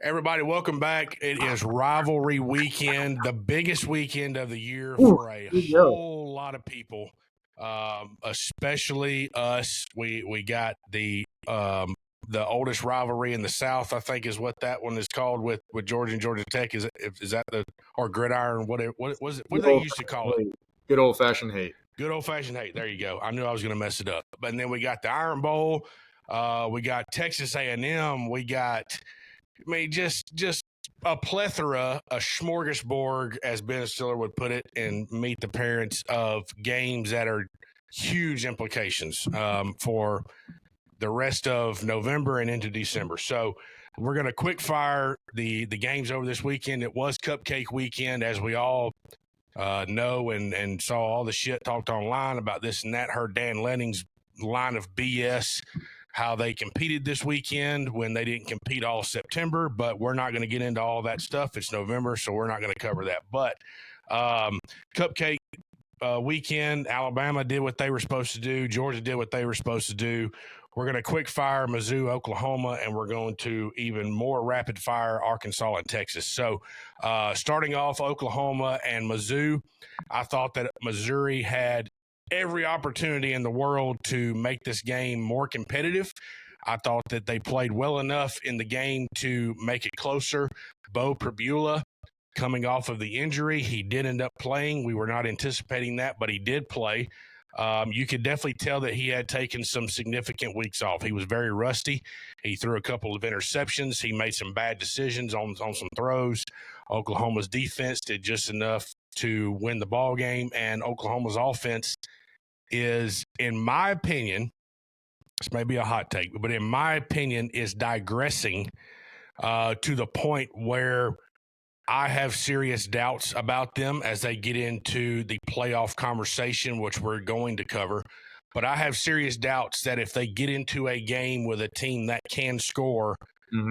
Everybody, welcome back. It is rivalry weekend, the biggest weekend of the year for a whole lot of people, especially us. We got the oldest rivalry in the South, I think, is what that one is called with Georgia and Georgia Tech. Is that the or gridiron? What was it? What did they used to call it? Good old fashioned hate. Good old fashioned hate. There you go. I knew I was going to mess it up. But then we got the Iron Bowl. We got Texas A&M. We got. I mean, just a plethora, a smorgasbord, as Ben Stiller would put it, and Meet the Parents, of games that are huge implications for the rest of November and into December. So we're going to quick fire the games over this weekend. It was Cupcake Weekend, as we all know and saw all the shit talked online about this and that. Heard Dan Lenning's line of BS, how they competed this weekend when they didn't compete all September, but we're not going to get into all that stuff. It's November, so we're not going to cover that. But Cupcake weekend, Alabama did what they were supposed to do. Georgia did what they were supposed to do. We're going to quick fire Mizzou, Oklahoma, and we're going to even more rapid fire Arkansas and Texas. So starting off Oklahoma and Mizzou, I thought that Missouri had every opportunity in the world to make this game more competitive. I thought that they played well enough in the game to make it closer. Bo Pribula, coming off of the injury, he did end up playing. We were not anticipating that, but he did play. You could definitely tell that he had taken some significant weeks off. He was very rusty. He threw a couple of interceptions. He made some bad decisions on some throws. Oklahoma's defense did just enough to win the ball game, and Oklahoma's offense is, in my opinion, this may be a hot take, but in my opinion, is digressing to the point where I have serious doubts about them as they get into the playoff conversation, which we're going to cover. But I have serious doubts that if they get into a game with a team that can score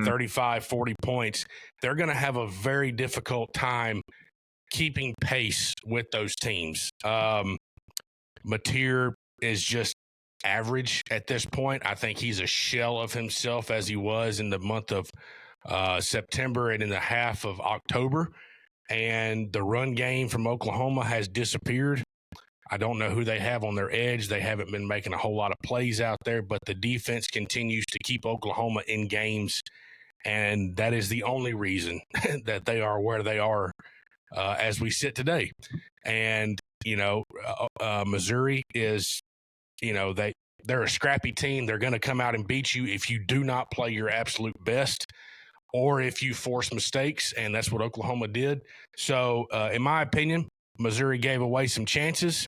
35, 40 points, they're going to have a very difficult time keeping pace with those teams. Mateer is just average at this point. I think he's a shell of himself as he was in the month of September and in the half of October. And the run game from Oklahoma has disappeared. I don't know who they have on their edge. They haven't been making a whole lot of plays out there, but the defense continues to keep Oklahoma in games. And that is the only reason that they are where they are as we sit today. And Missouri is, they're a scrappy team. They're going to come out and beat you if you do not play your absolute best or if you force mistakes, and that's what Oklahoma did. So, in my opinion, Missouri gave away some chances,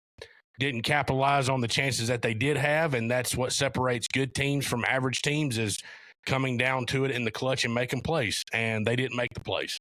didn't capitalize on the chances that they did have, and that's what separates good teams from average teams, is coming down to it in the clutch and making plays, and they didn't make the plays.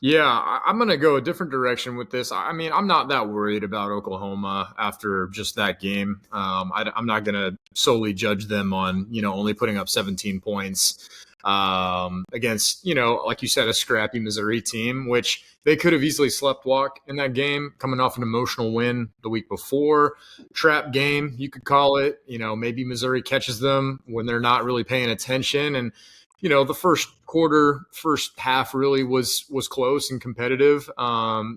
Yeah, I'm going to go a different direction with this. I mean, I'm not that worried about Oklahoma after just that game. I'm not going to solely judge them on, only putting up 17 points against, like you said, a scrappy Missouri team, which they could have easily slept walk in that game, coming off an emotional win the week before. Trap game, you could call it. Maybe Missouri catches them when they're not really paying attention. And the first half really was close and competitive.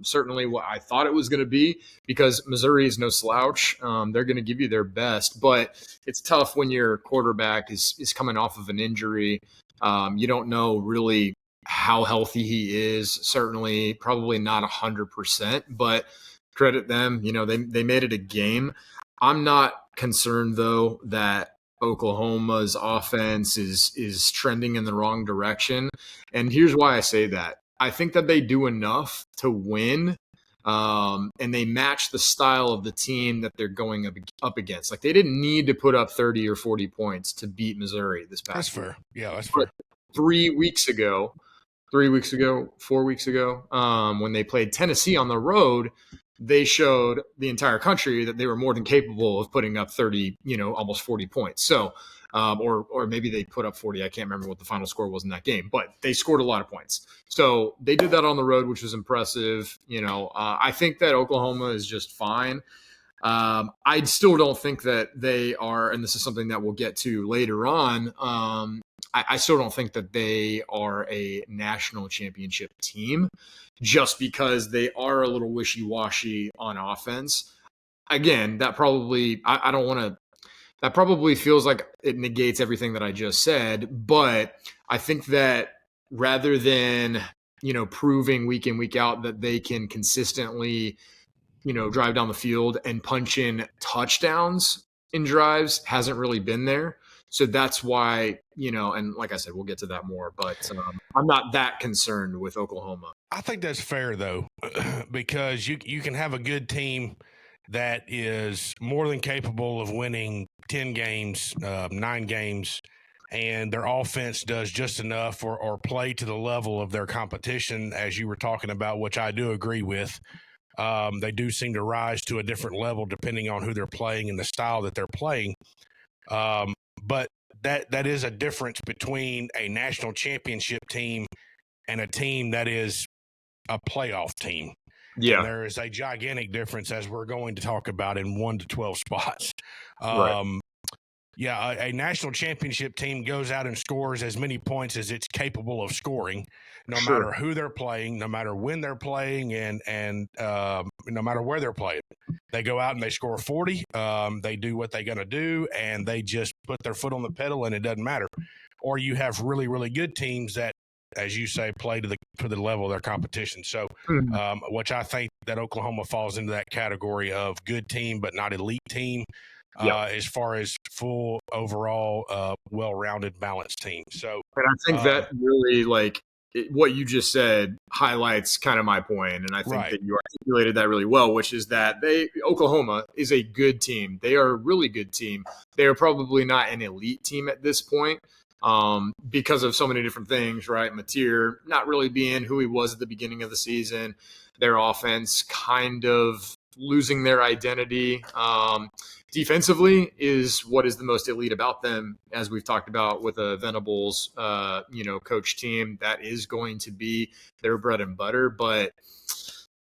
Certainly what I thought it was going to be, because Missouri is no slouch. They're going to give you their best, but it's tough when your quarterback is coming off of an injury. You don't know really how healthy he is. Certainly probably not 100%, but credit them. They made it a game. I'm not concerned though that Oklahoma's offense is trending in the wrong direction. And here's why I say that. I think that they do enough to win, and they match the style of the team that they're going up against. Like, they didn't need to put up 30 or 40 points to beat Missouri this past week. That's fair. Yeah, that's fair. 4 weeks ago, when they played Tennessee on the road, they showed the entire country that they were more than capable of putting up 30, almost 40 points. So, or maybe they put up 40. I can't remember what the final score was in that game, but they scored a lot of points. So they did that on the road, which was impressive. I think that Oklahoma is just fine. I still don't think that they are, and this is something that we'll get to later on. I still don't think that they are a national championship team just because they are a little wishy-washy on offense. Again, that probably, I don't want to, that probably feels like it negates everything that I just said, but I think that rather than, proving week in, week out that they can consistently, drive down the field and punch in touchdowns in drives hasn't really been there. So that's why, and like I said, we'll get to that more, but I'm not that concerned with Oklahoma. I think that's fair, though, because you can have a good team that is more than capable of winning 10 games, 9 games, and their offense does just enough or play to the level of their competition, as you were talking about, which I do agree with. They do seem to rise to a different level depending on who they're playing and the style that they're playing. But that is a difference between a national championship team and a team that is a playoff team. Yeah. And there is a gigantic difference, as we're going to talk about, in 1 to 12 spots. Right. Yeah, a national championship team goes out and scores as many points as it's capable of scoring, no matter who they're playing, no matter when they're playing, and no matter where they're playing. They go out and they score 40. They do what they're going to do, and they just put their foot on the pedal, and it doesn't matter. Or you have really, really good teams that, as you say, play to the level of their competition. So, which I think that Oklahoma falls into that category of good team but not elite team. As far as full overall well-rounded balanced team. So, and I think that really, what you just said highlights kind of my point, and I think that you articulated that really well, which is that Oklahoma is a good team. They are a really good team. They are probably not an elite team at this point because of so many different things, right? Mateer not really being who he was at the beginning of the season, their offense kind of losing their identity. Defensively is what is the most elite about them, as we've talked about with a Venables, coach team. That is going to be their bread and butter. But,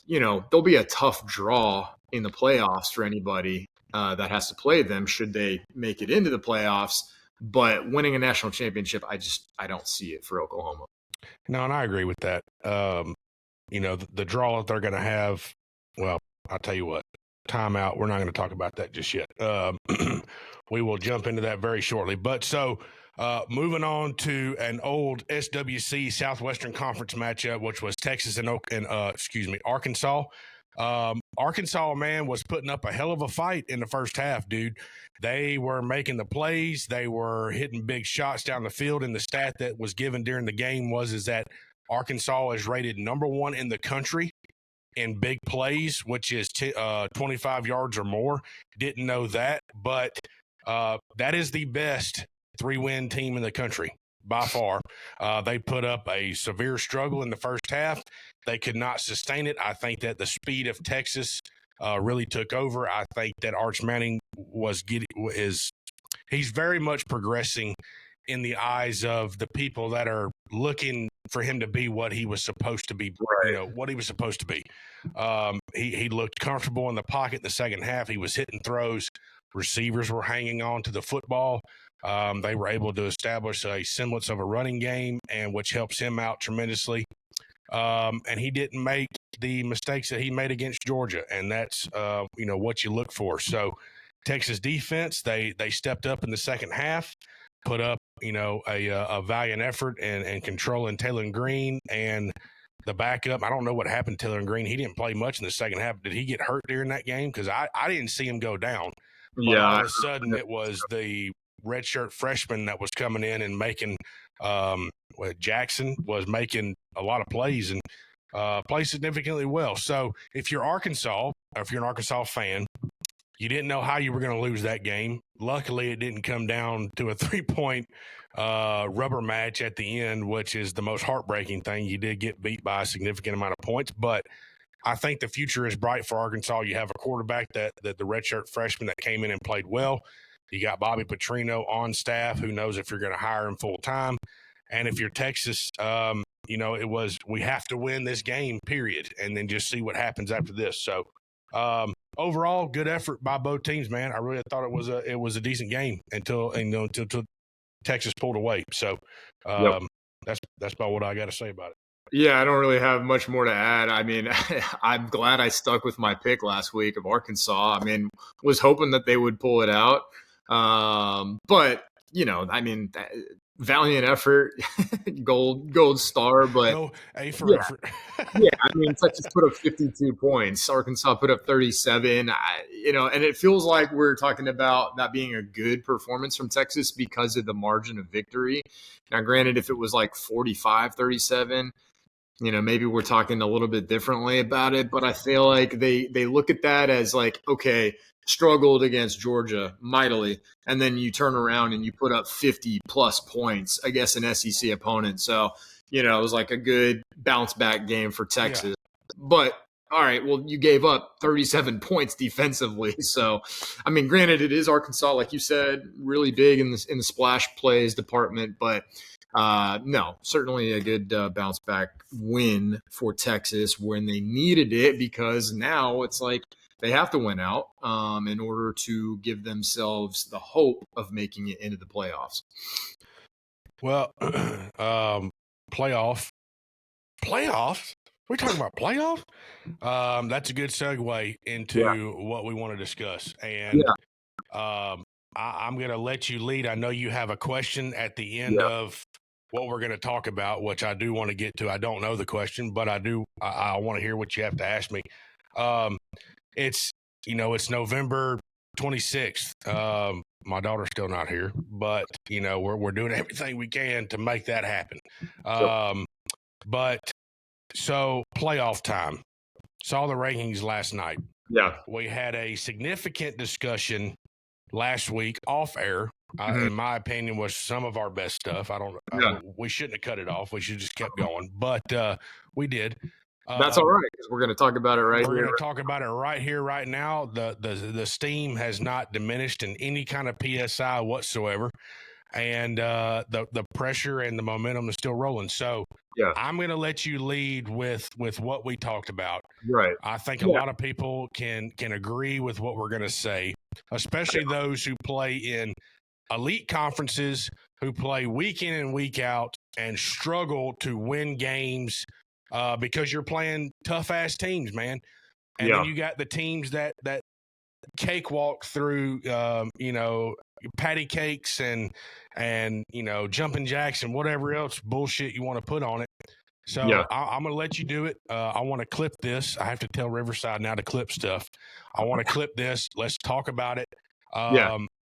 there'll be a tough draw in the playoffs for anybody that has to play them should they make it into the playoffs. But winning a national championship, I don't see it for Oklahoma. No, and I agree with that. The draw that they're going to have, well, I'll tell you what, timeout. We're not going to talk about that just yet. We will jump into that very shortly. But so moving on to an old SWC Southwestern Conference matchup, which was Texas and Arkansas. Arkansas, man, was putting up a hell of a fight in the first half, dude. They were making the plays. They were hitting big shots down the field. And the stat that was given during the game is that Arkansas is rated number 1 in the country in big plays, which is 25 yards or more. Didn't know that, but that is the best 3-win team in the country by far. They put up a severe struggle in the first half. They could not sustain it. I think that the speed of Texas really took over. I think that Arch Manning he's very much progressing in the eyes of the people that are looking for him to be what he was supposed to be, what he was supposed to be. He looked comfortable in the pocket in the second half. He was hitting throws. Receivers were hanging on to the football. They were able to establish a semblance of a running game, and which helps him out tremendously. And he didn't make the mistakes that he made against Georgia, and that's what you look for. So Texas defense, they stepped up in the second half, put up a valiant effort and controlling Taylor Green and the backup. I don't know what happened to Taylor Green. He didn't play much in the second half. Did he get hurt during that game? Because I didn't see him go down. But all of a sudden it was the redshirt freshman that was coming in and making Jackson was making a lot of plays and play significantly well. So if you're Arkansas, or if you're an Arkansas fan, you didn't know how you were going to lose that game. Luckily, it didn't come down to a 3-point rubber match at the end, which is the most heartbreaking thing. You did get beat by a significant amount of points, but I think the future is bright for Arkansas. You have a quarterback that the redshirt freshman that came in and played well. You got Bobby Petrino on staff. Who knows if you're going to hire him full time? And if you're Texas, it was we have to win this game, period, and then just see what happens after this. So overall, good effort by both teams, man. I really thought it was a decent game until Texas pulled away. So Yep. that's about what I got to say about it. Yeah, I don't really have much more to add. I mean, I'm glad I stuck with my pick last week of Arkansas. I mean, was hoping that they would pull it out. But I mean, valiant effort, gold star. But Go A for yeah, effort. yeah. I mean, Texas put up 52 points. Arkansas put up 37. And it feels like we're talking about that being a good performance from Texas because of the margin of victory. Now, granted, if it was like 45-37, maybe we're talking a little bit differently about it, but I feel like they look at that as like, okay, struggled against Georgia mightily, and then you turn around and you put up 50 plus points against an SEC opponent. So, it was like a good bounce back game for Texas. Yeah. But all right, well, you gave up 37 points defensively. So, I mean, granted, it is Arkansas, like you said, really big in the splash plays department, but no, certainly a good bounce back win for Texas when they needed it, because now it's like they have to win out in order to give themselves the hope of making it into the playoffs. Well, playoffs. We're talking about playoffs. That's a good segue into what we want to discuss, and I'm going to let you lead. I know you have a question at the end of what we're going to talk about, which I do want to get to. I don't know the question, but I do. I want to hear what you have to ask me. It's November 26th. My daughter's still not here, but we're doing everything we can to make that happen. But so playoff time. Saw the rankings last night. Yeah, we had a significant discussion last week off air. In my opinion, was some of our best stuff. We shouldn't have cut it off. We should have just kept going, but we did. That's all right, because we're going to talk about it right here. We're going to talk about it right here, right now. The steam has not diminished in any kind of PSI whatsoever, and the pressure and the momentum is still rolling. So I'm going to let you lead with what we talked about. Right. I think a lot of people can agree with what we're going to say, especially those who play in elite conferences, who play week in and week out and struggle to win games because you're playing tough-ass teams, man. And then you got the teams that cakewalk through, patty cakes and jumping jacks and whatever else bullshit you want to put on it. So I'm going to let you do it. I want to clip this. I have to tell Riverside now to clip stuff. I want to clip this. Let's talk about it.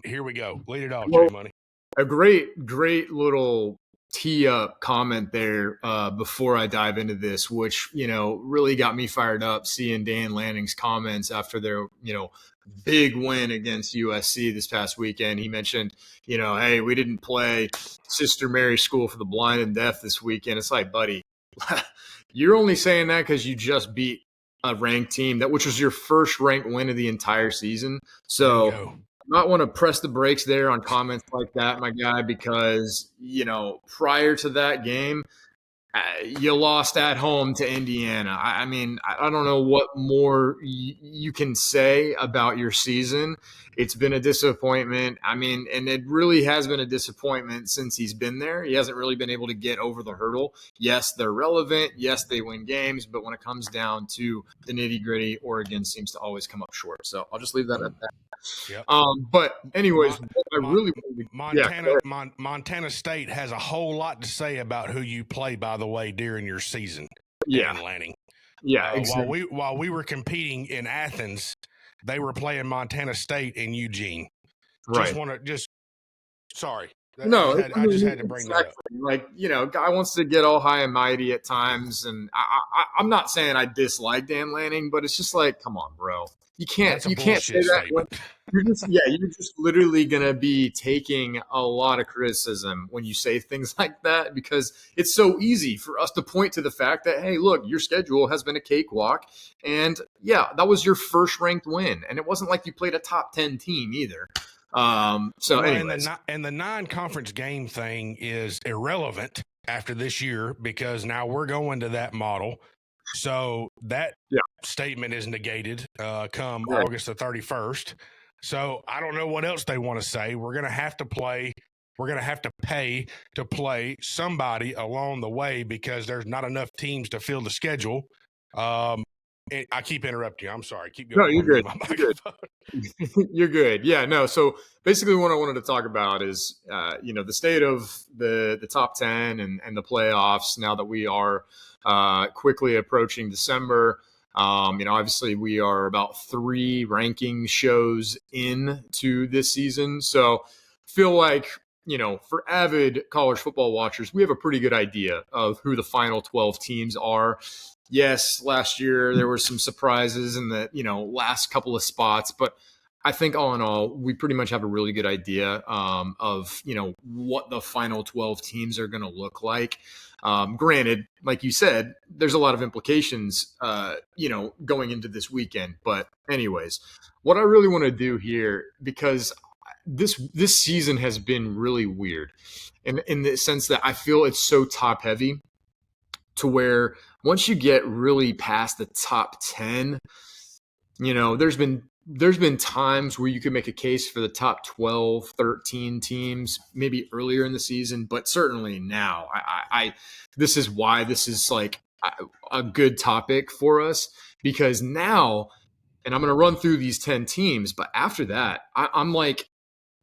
Here we go. Lead it off, J Money. A great little tee up comment there before I dive into this, which, really got me fired up seeing Dan Lanning's comments after their, big win against USC this past weekend. He mentioned, hey, we didn't play Sister Mary School for the Blind and Deaf this weekend. It's like, buddy, you're only saying that because you just beat a ranked team, which was your first ranked win of the entire season. So might want to press the brakes there on comments like that, my guy, because, prior to that game, you lost at home to Indiana. I mean, I don't know what more you can say about your season. It's been a disappointment. I mean, and it really has been a disappointment since he's been there. He hasn't really been able to get over the hurdle. Yes, they're relevant. Yes, they win games. But when it comes down to the nitty-gritty, Oregon seems to always come up short. So I'll just leave that at that. Yep. But anyways, Montana State has a whole lot to say about who you play, by the way, during your season. Dan Lanning. Yeah, exactly. While we were competing in Athens, they were playing Montana State in Eugene. Right. Sorry. No, I just had to bring that up. Like, guy wants to get all high and mighty at times, and I'm not saying I dislike Dan Lanning, but it's just like, come on, bro. You can't say that. You're just literally gonna be taking a lot of criticism when you say things like that, because it's so easy for us to point to the fact that, hey, look, your schedule has been a cakewalk, and that was your first ranked win, and it wasn't like you played a top 10 team either. And the non-conference game thing is irrelevant after this year, because now we're going to that model. So that statement is negated come August the 31st. So I don't know what else they want to say. We're going to have to play we're going to have to pay to play somebody along the way because there's not enough teams to fill the schedule. I keep interrupting you. I'm sorry. Keep going. No, you're good. My You're good. You're good. Yeah, no. So basically, what I wanted to talk about is, the state of the top 10 and the playoffs now that we are quickly approaching December. Obviously, we are about 3 ranking shows into this season, so feel like for avid college football watchers, we have a pretty good idea of who the final 12 teams are. Yes, last year there were some surprises in the last couple of spots, but I think all in all, we pretty much have a really good idea of what the final 12 teams are going to look like. Granted, like you said, there's a lot of implications, going into this weekend. But anyways, what I really want to do here, because this season has been really weird, in the sense that I feel it's so top heavy, to where once you get really past the top 10, there's been times where you could make a case for the top 12, 13 teams, maybe earlier in the season, but certainly now. This is why this is like a good topic for us, because now, and I'm going to run through these 10 teams, but after that, I'm like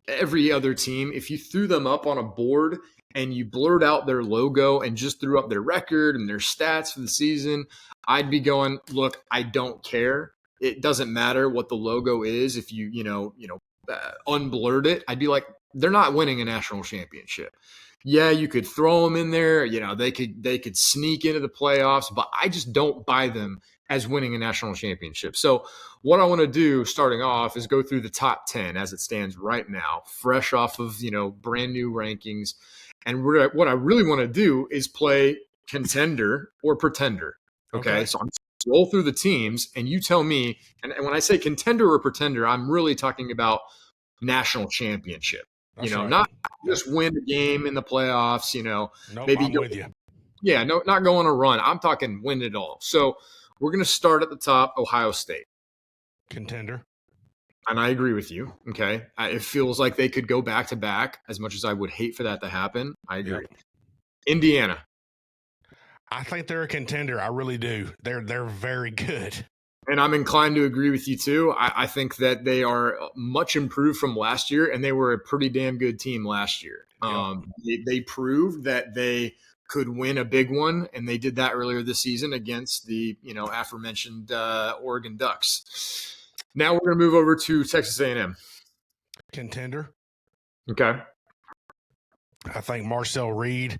every other team. If you threw them up on a board and you blurred out their logo and just threw up their record and their stats for the season, I'd be going, look, I don't care. It doesn't matter what the logo is. If you unblurred it, I'd be like, they're not winning a national championship. Yeah, you could throw them in there. They could sneak into the playoffs, but I just don't buy them as winning a national championship. So what I want to do starting off is go through the top 10 as it stands right now, fresh off of, brand new rankings. And what I really want to do is play contender or pretender. Okay. So I'm roll through the teams and you tell me, and when I say contender or pretender, I'm really talking about national championship. That's right. Not just win a game in the playoffs, Nope, maybe I'm with you. Yeah, no, not go on a run. I'm talking win it all. So we're going to start at the top, Ohio State. Contender. And I agree with you. Okay. It feels like they could go back to back, as much as I would hate for that to happen. I agree. Yep. Indiana. I think they're a contender. I really do. They're very good. And I'm inclined to agree with you too. I think that they are much improved from last year, and they were a pretty damn good team last year. Yep. They proved that they could win a big one, and they did that earlier this season against the aforementioned Oregon Ducks. Now we're going to move over to Texas A&M. Contender. Okay. I think Marcel Reed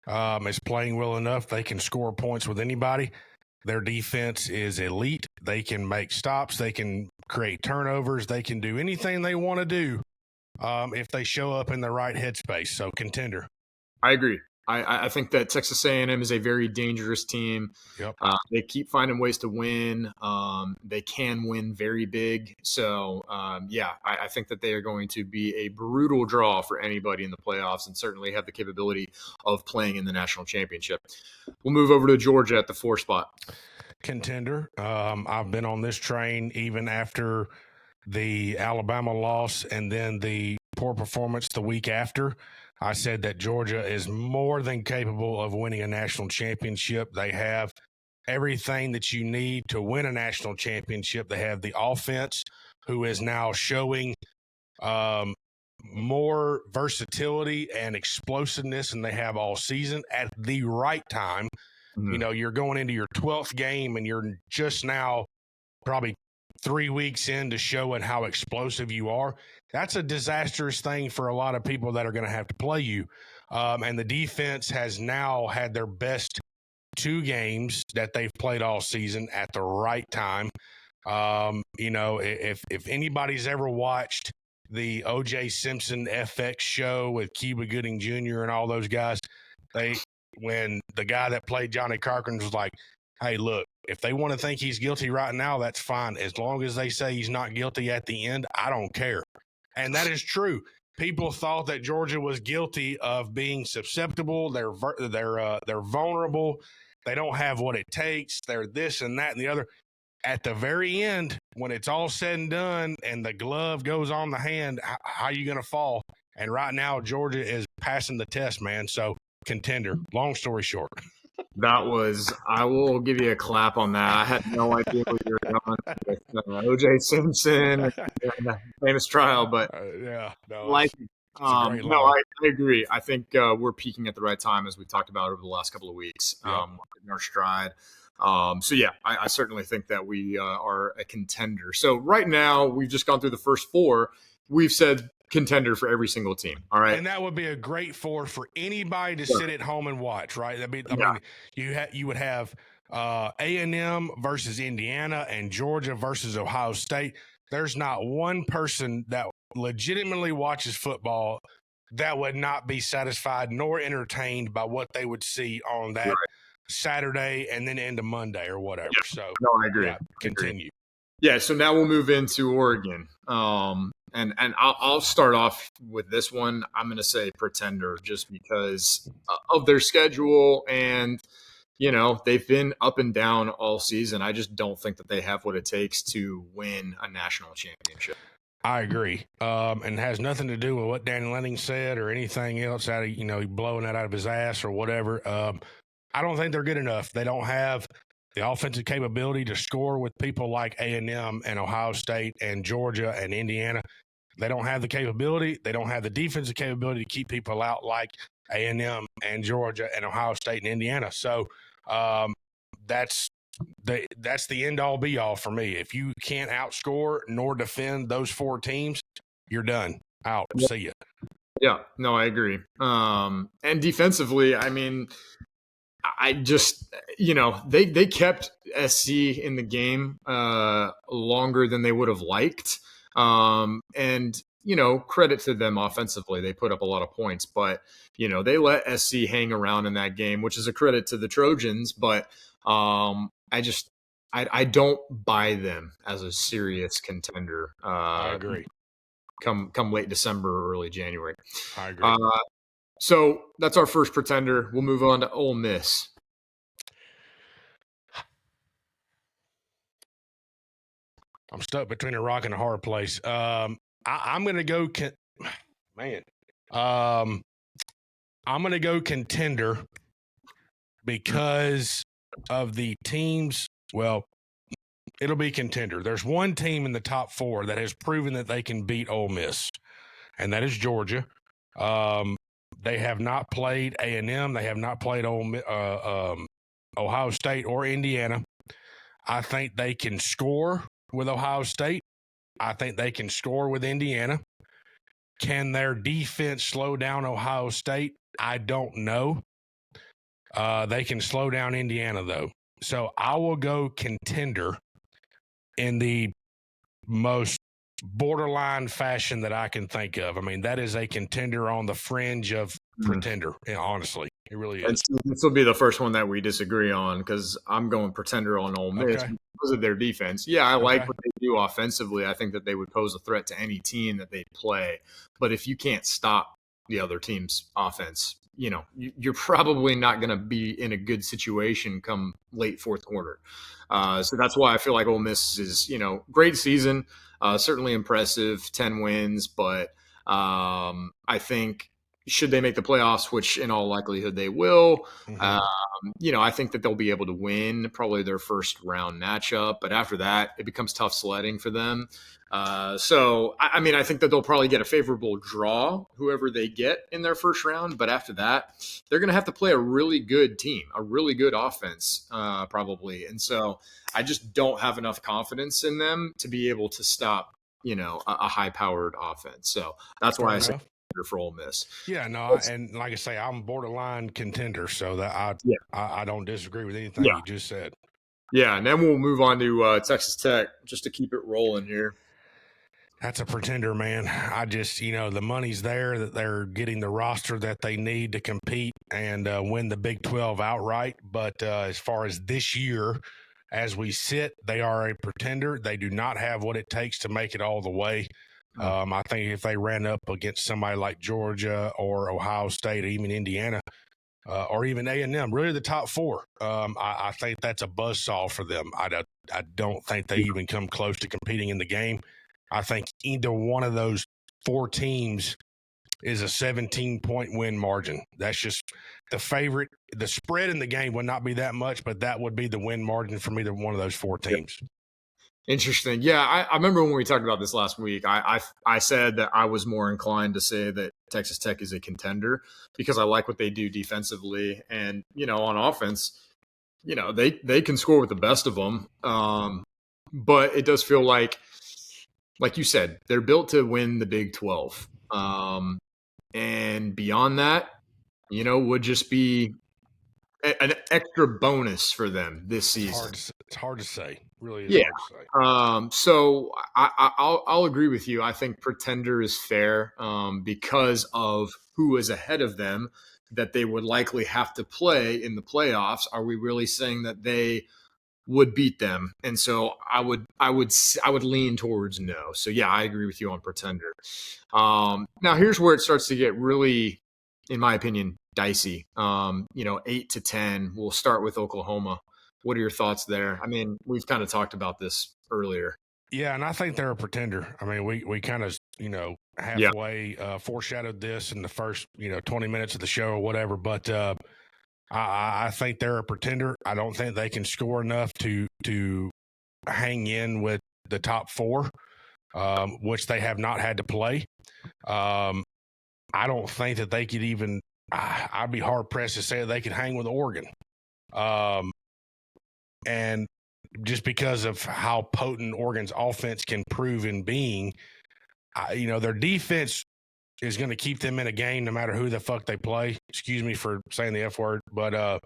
is playing well enough. They can score points with anybody. Their defense is elite. They can make stops. They can create turnovers. They can do anything they want to do if they show up in the right headspace. So contender. I agree. I think that Texas A&M is a very dangerous team. Yep. They keep finding ways to win. They can win very big. So, I think that they are going to be a brutal draw for anybody in the playoffs, and certainly have the capability of playing in the national championship. We'll move over to Georgia at the 4 spot. Contender. I've been on this train even after the Alabama loss and then the poor performance the week after. I said that Georgia is more than capable of winning a national championship. They have everything that you need to win a national championship. They have the offense, who is now showing more versatility and explosiveness than they have all season at the right time. Mm-hmm. You're going into your 12th game and you're just now probably 3 weeks into showing how explosive you are. That's a disastrous thing for a lot of people that are going to have to play you. And the defense has now had their best 2 games that they've played all season at the right time. If anybody's ever watched the O.J. Simpson FX show with Cuba Gooding Jr. and all those guys, when the guy that played Johnny Carpenter was like, hey, look, if they want to think he's guilty right now, that's fine. As long as they say he's not guilty at the end, I don't care. And that is true. People thought that Georgia was guilty of being susceptible. They're vulnerable. They don't have what it takes. They're this and that and the other. At the very end, when it's all said and done and the glove goes on the hand, how are you going to fall? And right now, Georgia is passing the test, man. So contender. Long story short. I will give you a clap on that. I had no idea what you were going with O.J. Simpson and the famous trial, but Yeah, no, like, it's a great no, line. I agree. I think we're peaking at the right time, as we've talked about over the last couple of weeks. Yep. In our stride. So yeah, I certainly think that we are a contender. So right now, we've just gone through the first four. We've said contender for every single team. All right, and that would be a great for anybody to sit at home and watch, right? I mean, you would have A&M versus Indiana and Georgia versus Ohio State. There's not one person that legitimately watches football that would not be satisfied nor entertained by what they would see on that Saturday and then into Monday or whatever. Yeah. So, no, I agree. Continue. Yeah, so now we'll move into Oregon. And I'll start off with this one. I'm going to say pretender just because of their schedule, and they've been up and down all season. I just don't think that they have what it takes to win a national championship. I agree. And has nothing to do with what Danny Lenning said or anything else out of, blowing that out of his ass or whatever. I don't think they're good enough. They don't have the offensive capability to score with people like A&M and Ohio State and Georgia and Indiana. They don't have the capability. They don't have the defensive capability to keep people out like A&M and Georgia and Ohio State and Indiana. So that's the end all be all for me. If you can't outscore nor defend those four teams, you're done. Out. See ya. Yeah, no, I agree. And defensively, I mean, I just, they kept SC in the game longer than they would have liked. And, credit to them offensively. They put up a lot of points, but, they let SC hang around in that game, which is a credit to the Trojans. But I don't buy them as a serious contender. I agree. Come late December, early January. I agree. So that's our first pretender. We'll move on to Ole Miss. I'm stuck between a rock and a hard place. I'm going to go, I'm going to go contender because of the teams. Well, it'll be contender. There's one team in the top four that has proven that they can beat Ole Miss, and that is Georgia. They have not played A&M. They have not played Ohio State or Indiana. I think they can score with Ohio State. I think they can score with Indiana. Can their defense slow down Ohio State? I don't know. They can slow down Indiana, though. So I will go contender in the most borderline fashion that I can think of. I mean, that is a contender on the fringe of pretender, honestly. It really is. And this will be the first one that we disagree on because I'm going pretender on Ole Miss because of their defense. Yeah, I like what they do offensively. I think that they would pose a threat to any team that they play. But if you can't stop the other team's offense, you're probably not going to be in a good situation come late fourth quarter. So that's why I feel like Ole Miss is, great season, certainly impressive, 10 wins. But I think should they make the playoffs, which in all likelihood they will, I think that they'll be able to win probably their first round matchup. But after that, it becomes tough sledding for them. So, I think that they'll probably get a favorable draw, whoever they get in their first round. But after that, they're going to have to play a really good team, a really good offense, probably. And so I just don't have enough confidence in them to be able to stop, a high-powered offense. So that's why I say for Ole Miss. Yeah, no, and like I say, I'm borderline contender, so that I don't disagree with anything you just said. Yeah, and then we'll move on to Texas Tech just to keep it rolling here. That's a pretender, man. I just, the money's there, that they're getting the roster that they need to compete and win the Big 12 outright. But as far as this year, as we sit, they are a pretender. They do not have what it takes to make it all the way. I think if they ran up against somebody like Georgia or Ohio State or even Indiana or even A&M, really the top four, I think that's a buzzsaw for them. I don't think they even come close to competing in the game. I think either one of those four teams is a 17-point win margin. That's just the favorite. The spread in the game would not be that much, but that would be the win margin from either one of those four teams. Yep. Interesting. Yeah, I remember when we talked about this last week, I said that I was more inclined to say that Texas Tech is a contender because I like what they do defensively. And, on offense, they can score with the best of them. But it does feel like you said, they're built to win the Big 12. And beyond that, would just be an extra bonus for them this season. It's hard to say. Really is Yeah. hard to say. So I'll agree with you. I think pretender is fair because of who is ahead of them that they would likely have to play in the playoffs. Are we really saying that they would beat them? And so I would lean towards no. So yeah, I agree with you on pretender. Now here's where it starts to get really, in my opinion, dicey. 8 to 10. We'll start with Oklahoma. What are your thoughts there? I mean, we've kind of talked about this earlier. Yeah, and I think they're a pretender. I mean, we kind of, halfway foreshadowed this in the first, 20 minutes of the show or whatever. But I think they're a pretender. I don't think they can score enough to hang in with the top four, which they have not had to play. I don't think that they could even – I'd be hard-pressed to say that they could hang with Oregon. And just because of how potent Oregon's offense can prove in being, their defense is going to keep them in a game no matter who the fuck they play. Excuse me for saying the F word, but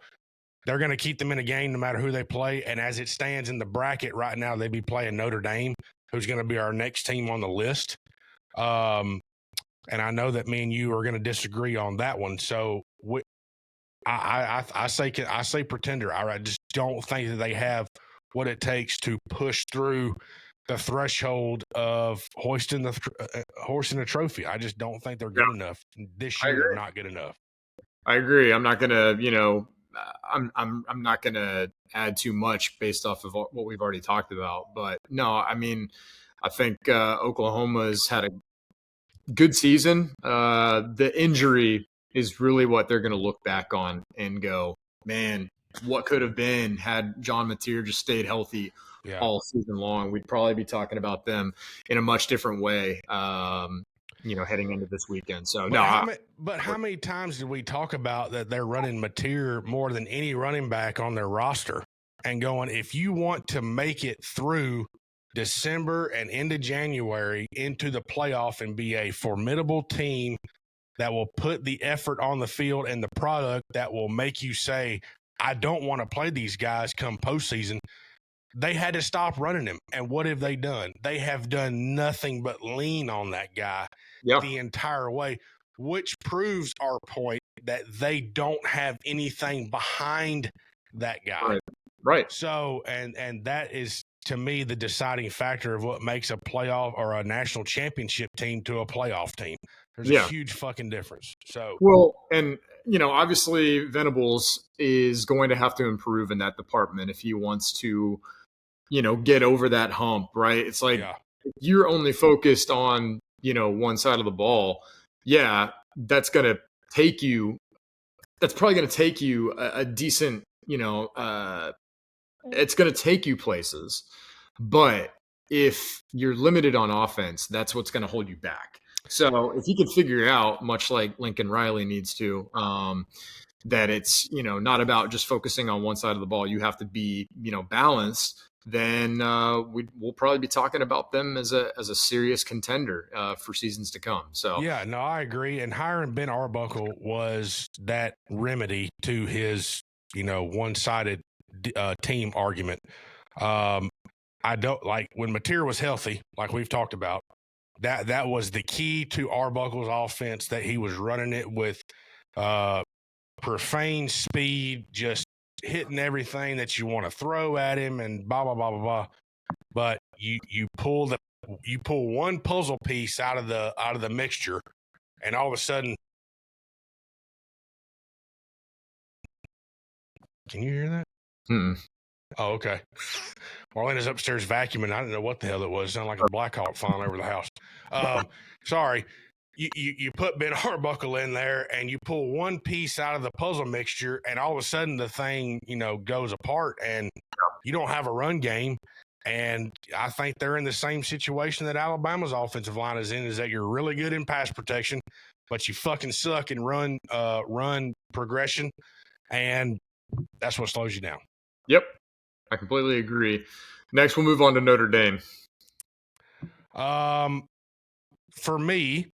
they're going to keep them in a game no matter who they play. And as it stands in the bracket right now, they'd be playing Notre Dame, who's going to be our next team on the list. And I know that me and you are going to disagree on that one. So I say pretender. I just don't think that they have what it takes to push through the threshold of hoisting a trophy. I just don't think they're good enough. This year they're not good enough. I agree. I'm not gonna, I'm not gonna add too much based off of what we've already talked about. But no, I mean, I think Oklahoma's had a good season. The injury is really what they're going to look back on and go, man, what could have been had John Mateer just stayed healthy all season long. We'd probably be talking about them in a much different way, heading into this weekend. So how many times did we talk about that they're running Mateer more than any running back on their roster and going, if you want to make it through December and into January into the playoff and be a formidable team that will put the effort on the field and the product that will make you say, I don't want to play these guys come postseason, they had to stop running him. And what have they done? They have done nothing but lean on that guy the entire way, which proves our point that they don't have anything behind that guy. Right. So, and that is, to me, the deciding factor of what makes a playoff or a national championship team to a playoff team. There's a huge fucking difference. So, well, and obviously Venables is going to have to improve in that department if he wants to, get over that hump, right? It's like if you're only focused on, one side of the ball. Yeah, that's probably going to take you a decent, it's going to take you places. But if you're limited on offense, that's what's going to hold you back. So if you can figure out, much like Lincoln Riley needs to, that it's, not about just focusing on one side of the ball, you have to be, balanced, then we'll probably be talking about them as a serious contender for seasons to come. So yeah, no, I agree. And hiring Ben Arbuckle was that remedy to his, one-sided team argument. I don't like when Mateer was healthy, like we've talked about. That was the key to Arbuckle's offense, that he was running it with profane speed, just hitting everything that you want to throw at him and blah, blah, blah, blah, blah. But you pull one puzzle piece out of the mixture, and all of a sudden, can you hear that? Oh, okay. Marlena's upstairs vacuuming. I didn't know what the hell it was. It sounded like a Black Hawk flying over the house. Sorry. you put Ben Arbuckle in there and you pull one piece out of the puzzle mixture, and all of a sudden the thing, goes apart, and you don't have a run game. And I think they're in the same situation that Alabama's offensive line is in, is that you're really good in pass protection, but you fucking suck in run progression, and that's what slows you down. Yep, I completely agree. Next, we'll move on to Notre Dame. For me,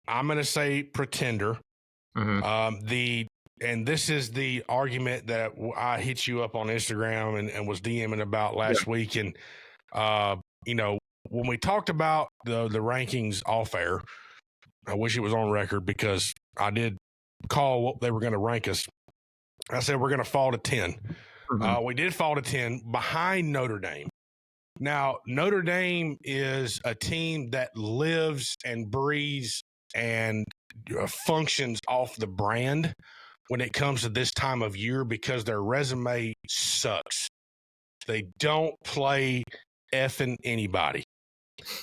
I'm going to say pretender. Mm-hmm. And this is the argument that I hit you up on Instagram and was DMing about last week. And, when we talked about the rankings off air, I wish it was on record because I did call what they were going to rank us. I said we're going to fall to 10. Mm-hmm. We did fall to 10 behind Notre Dame. Now, Notre Dame is a team that lives and breathes and functions off the brand when it comes to this time of year because their resume sucks. They don't play effing anybody.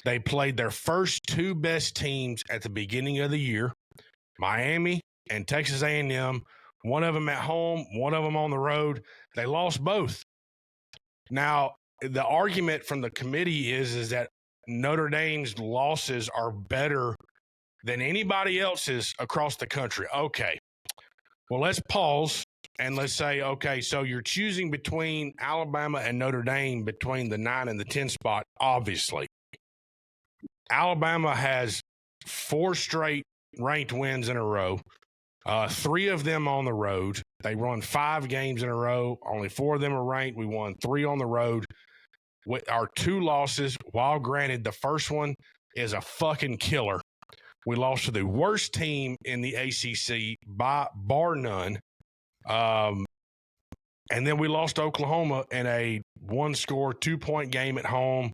They played their first two best teams at the beginning of the year, Miami and Texas A&M, one of them at home, one of them on the road. They lost both. Now, the argument from the committee is that Notre Dame's losses are better than anybody else's across the country. Okay. Well, let's pause and let's say, okay, so you're choosing between Alabama and Notre Dame between the 9 and the 10 spot, obviously. Alabama has 4 straight ranked wins in a row, 3 of them on the road. They won 5 games in a row. Only 4 of them are ranked. We won 3 on the road. With our 2 losses, while granted the first one is a fucking killer, we lost to the worst team in the ACC by bar none. And then we lost to Oklahoma in a 1-score, 2-point game at home,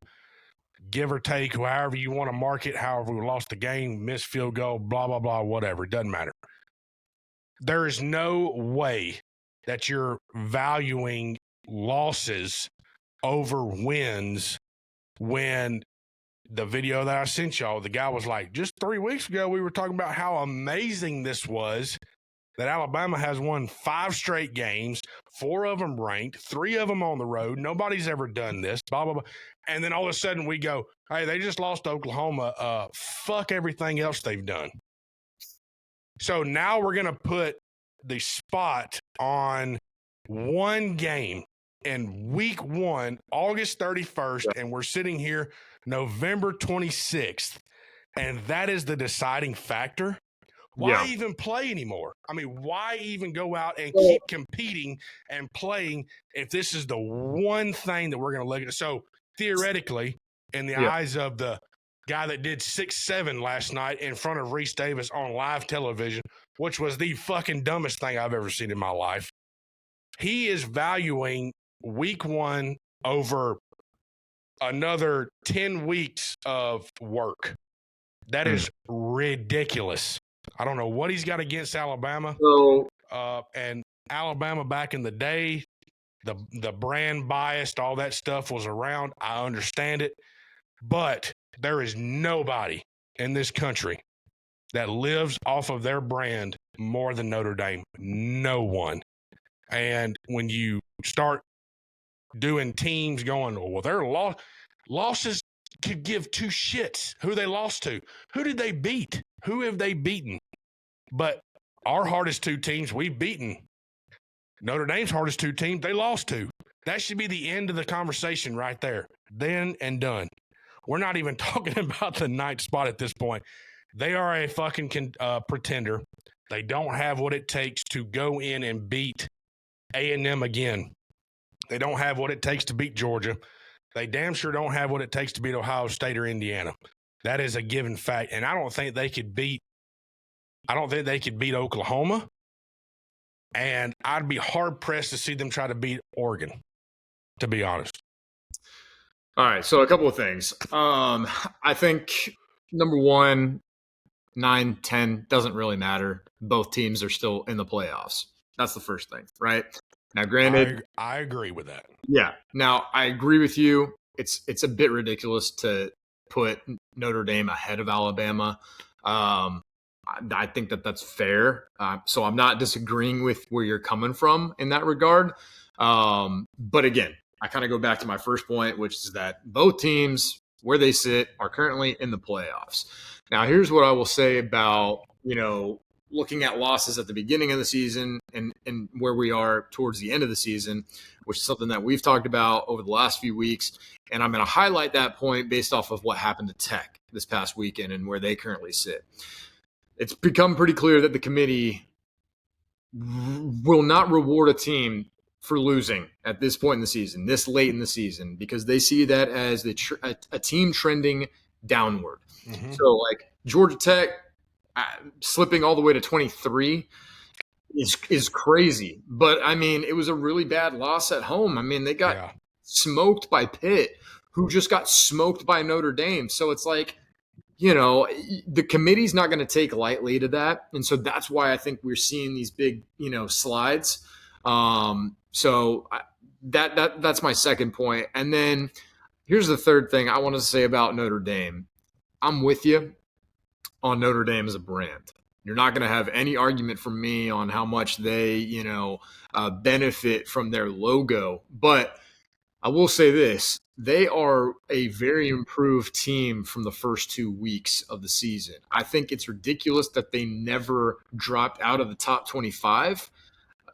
give or take, however you want to mark it, however we lost the game, missed field goal, blah, blah, blah, whatever. It doesn't matter. There is no way that you're valuing losses over wins when the video that I sent y'all, the guy was like, just 3 weeks ago, we were talking about how amazing this was, that Alabama has won 5 straight games, 4 of them ranked, 3 of them on the road. Nobody's ever done this, blah, blah, blah. And then all of a sudden we go, hey, they just lost to Oklahoma. Fuck everything else they've done. So now we're going to put the spot on one game in week 1, August 31st, and we're sitting here November 26th, and that is the deciding factor. Why even play anymore? I mean, why even go out and keep competing and playing if this is the one thing that we're going to look at? So theoretically, in the eyes of the guy that did 6'7" last night in front of Reese Davis on live television, which was the fucking dumbest thing I've ever seen in my life, he is valuing week 1 over another 10 weeks of work. That is ridiculous. I don't know what he's got against Alabama. And Alabama back in the day, the brand biased, all that stuff was around. I understand it. But there is nobody in this country that lives off of their brand more than Notre Dame. No one. And when you start doing teams going, well, their losses could give 2 shits who they lost to. Who did they beat? Who have they beaten? But our hardest 2 teams, we've beaten. Notre Dame's hardest 2 teams, they lost to. That should be the end of the conversation right there. Then and done. We're not even talking about the 9th spot at this point. They are a fucking pretender. They don't have what it takes to go in and beat A&M again. They don't have what it takes to beat Georgia. They damn sure don't have what it takes to beat Ohio State or Indiana. That is a given fact. And I don't think they could beat Oklahoma. And I'd be hard-pressed to see them try to beat Oregon, to be honest. All right, so a couple of things. I think, number one, 9, 10 doesn't really matter. Both teams are still in the playoffs. That's the first thing, right? Now, granted, I agree with that. Yeah. Now, I agree with you. It's a bit ridiculous to put Notre Dame ahead of Alabama. I think that that's fair. So I'm not disagreeing with where you're coming from in that regard. But again, I kind of go back to my first point, which is that both teams, where they sit, are currently in the playoffs. Now, here's what I will say about, looking at losses at the beginning of the season and where we are towards the end of the season, which is something that we've talked about over the last few weeks. And I'm going to highlight that point based off of what happened to Tech this past weekend and where they currently sit. It's become pretty clear that the committee will not reward a team for losing at this point in the season, this late in the season, because they see that as a team trending downward. Mm-hmm. So, like Georgia Tech slipping all the way to 23 is crazy. But, I mean, it was a really bad loss at home. I mean, they got smoked by Pitt, who just got smoked by Notre Dame. So it's like, the committee's not going to take lightly to that. And so that's why I think we're seeing these big, slides. So that's my second point. And then here's the third thing I want to say about Notre Dame. I'm with you on Notre Dame as a brand. You're not going to have any argument from me on how much they, benefit from their logo. But I will say this. They are a very improved team from the first 2 weeks of the season. I think it's ridiculous that they never dropped out of the top 25.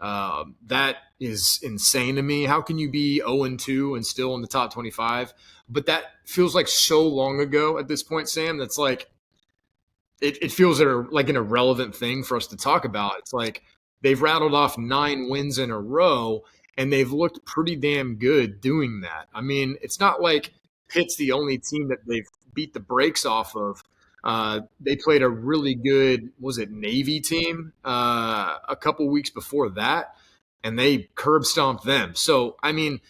That is insane to me. How can you be 0-2 and still in the top 25? But that feels like so long ago at this point, Sam. That's like it feels like an irrelevant thing for us to talk about. It's like they've rattled off 9 wins in a row, and they've looked pretty damn good doing that. I mean, it's not like Pitt's the only team that they've beat the brakes off of. They played a really good, Navy team a couple weeks before that, and they curb stomped them. So, I mean,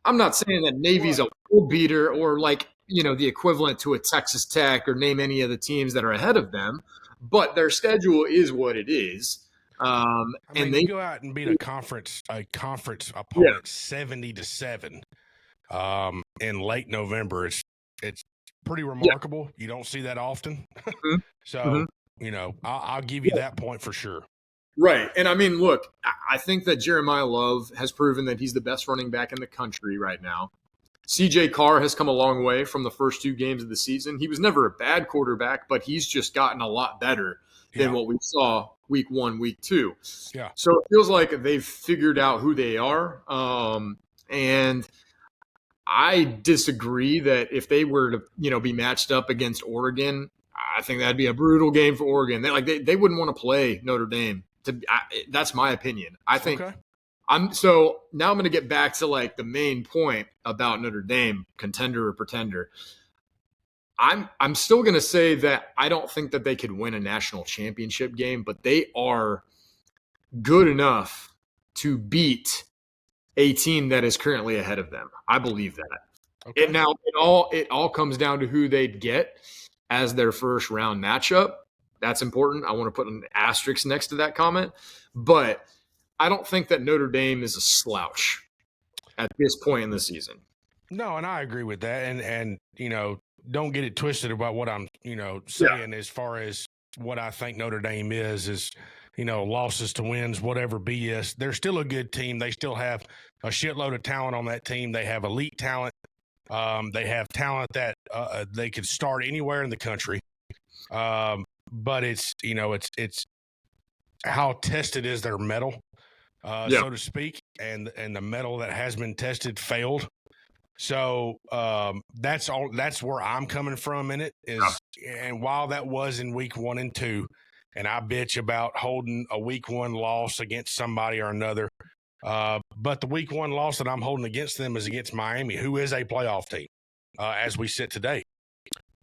I'm not saying that Navy's a world beater or like, the equivalent to a Texas Tech or name any of the teams that are ahead of them, but their schedule is what it is. And they go out and beat a conference opponent 70-7 in late November. It's pretty remarkable. You don't see that often. So, I'll give you that point for sure. Right. And I mean, look, I think that Jeremiah Love has proven that he's the best running back in the country right now. CJ Carr has come a long way from the first 2 games of the season. He was never a bad quarterback, but he's just gotten a lot better than what we saw week 1, week 2. Yeah. So it feels like they've figured out who they are. And I disagree that if they were to, be matched up against Oregon, I think that'd be a brutal game for Oregon. They wouldn't want to play Notre Dame. That's my opinion. I think so now I'm going to get back to like the main point about Notre Dame, contender or pretender. I'm still going to say that I don't think that they could win a national championship game, but they are good enough to beat a team that is currently ahead of them. I believe that. Okay. It all comes down to who they'd get as their first round matchup. That's important. I want to put an asterisk next to that comment, but I don't think that Notre Dame is a slouch at this point in the season. No, and I agree with that. And don't get it twisted about what I'm, saying as far as what I think Notre Dame is, losses to wins, whatever BS. They're still a good team. They still have a shitload of talent on that team. They have elite talent. They have talent that they could start anywhere in the country. But it's how tested is their metal, so to speak, and the metal that has been tested failed. So that's where I'm coming from in it is, and while that was in week 1 and 2, and I bitch about holding a week 1 loss against somebody or another, but the week 1 loss that I'm holding against them is against Miami, who is a playoff team as we sit today,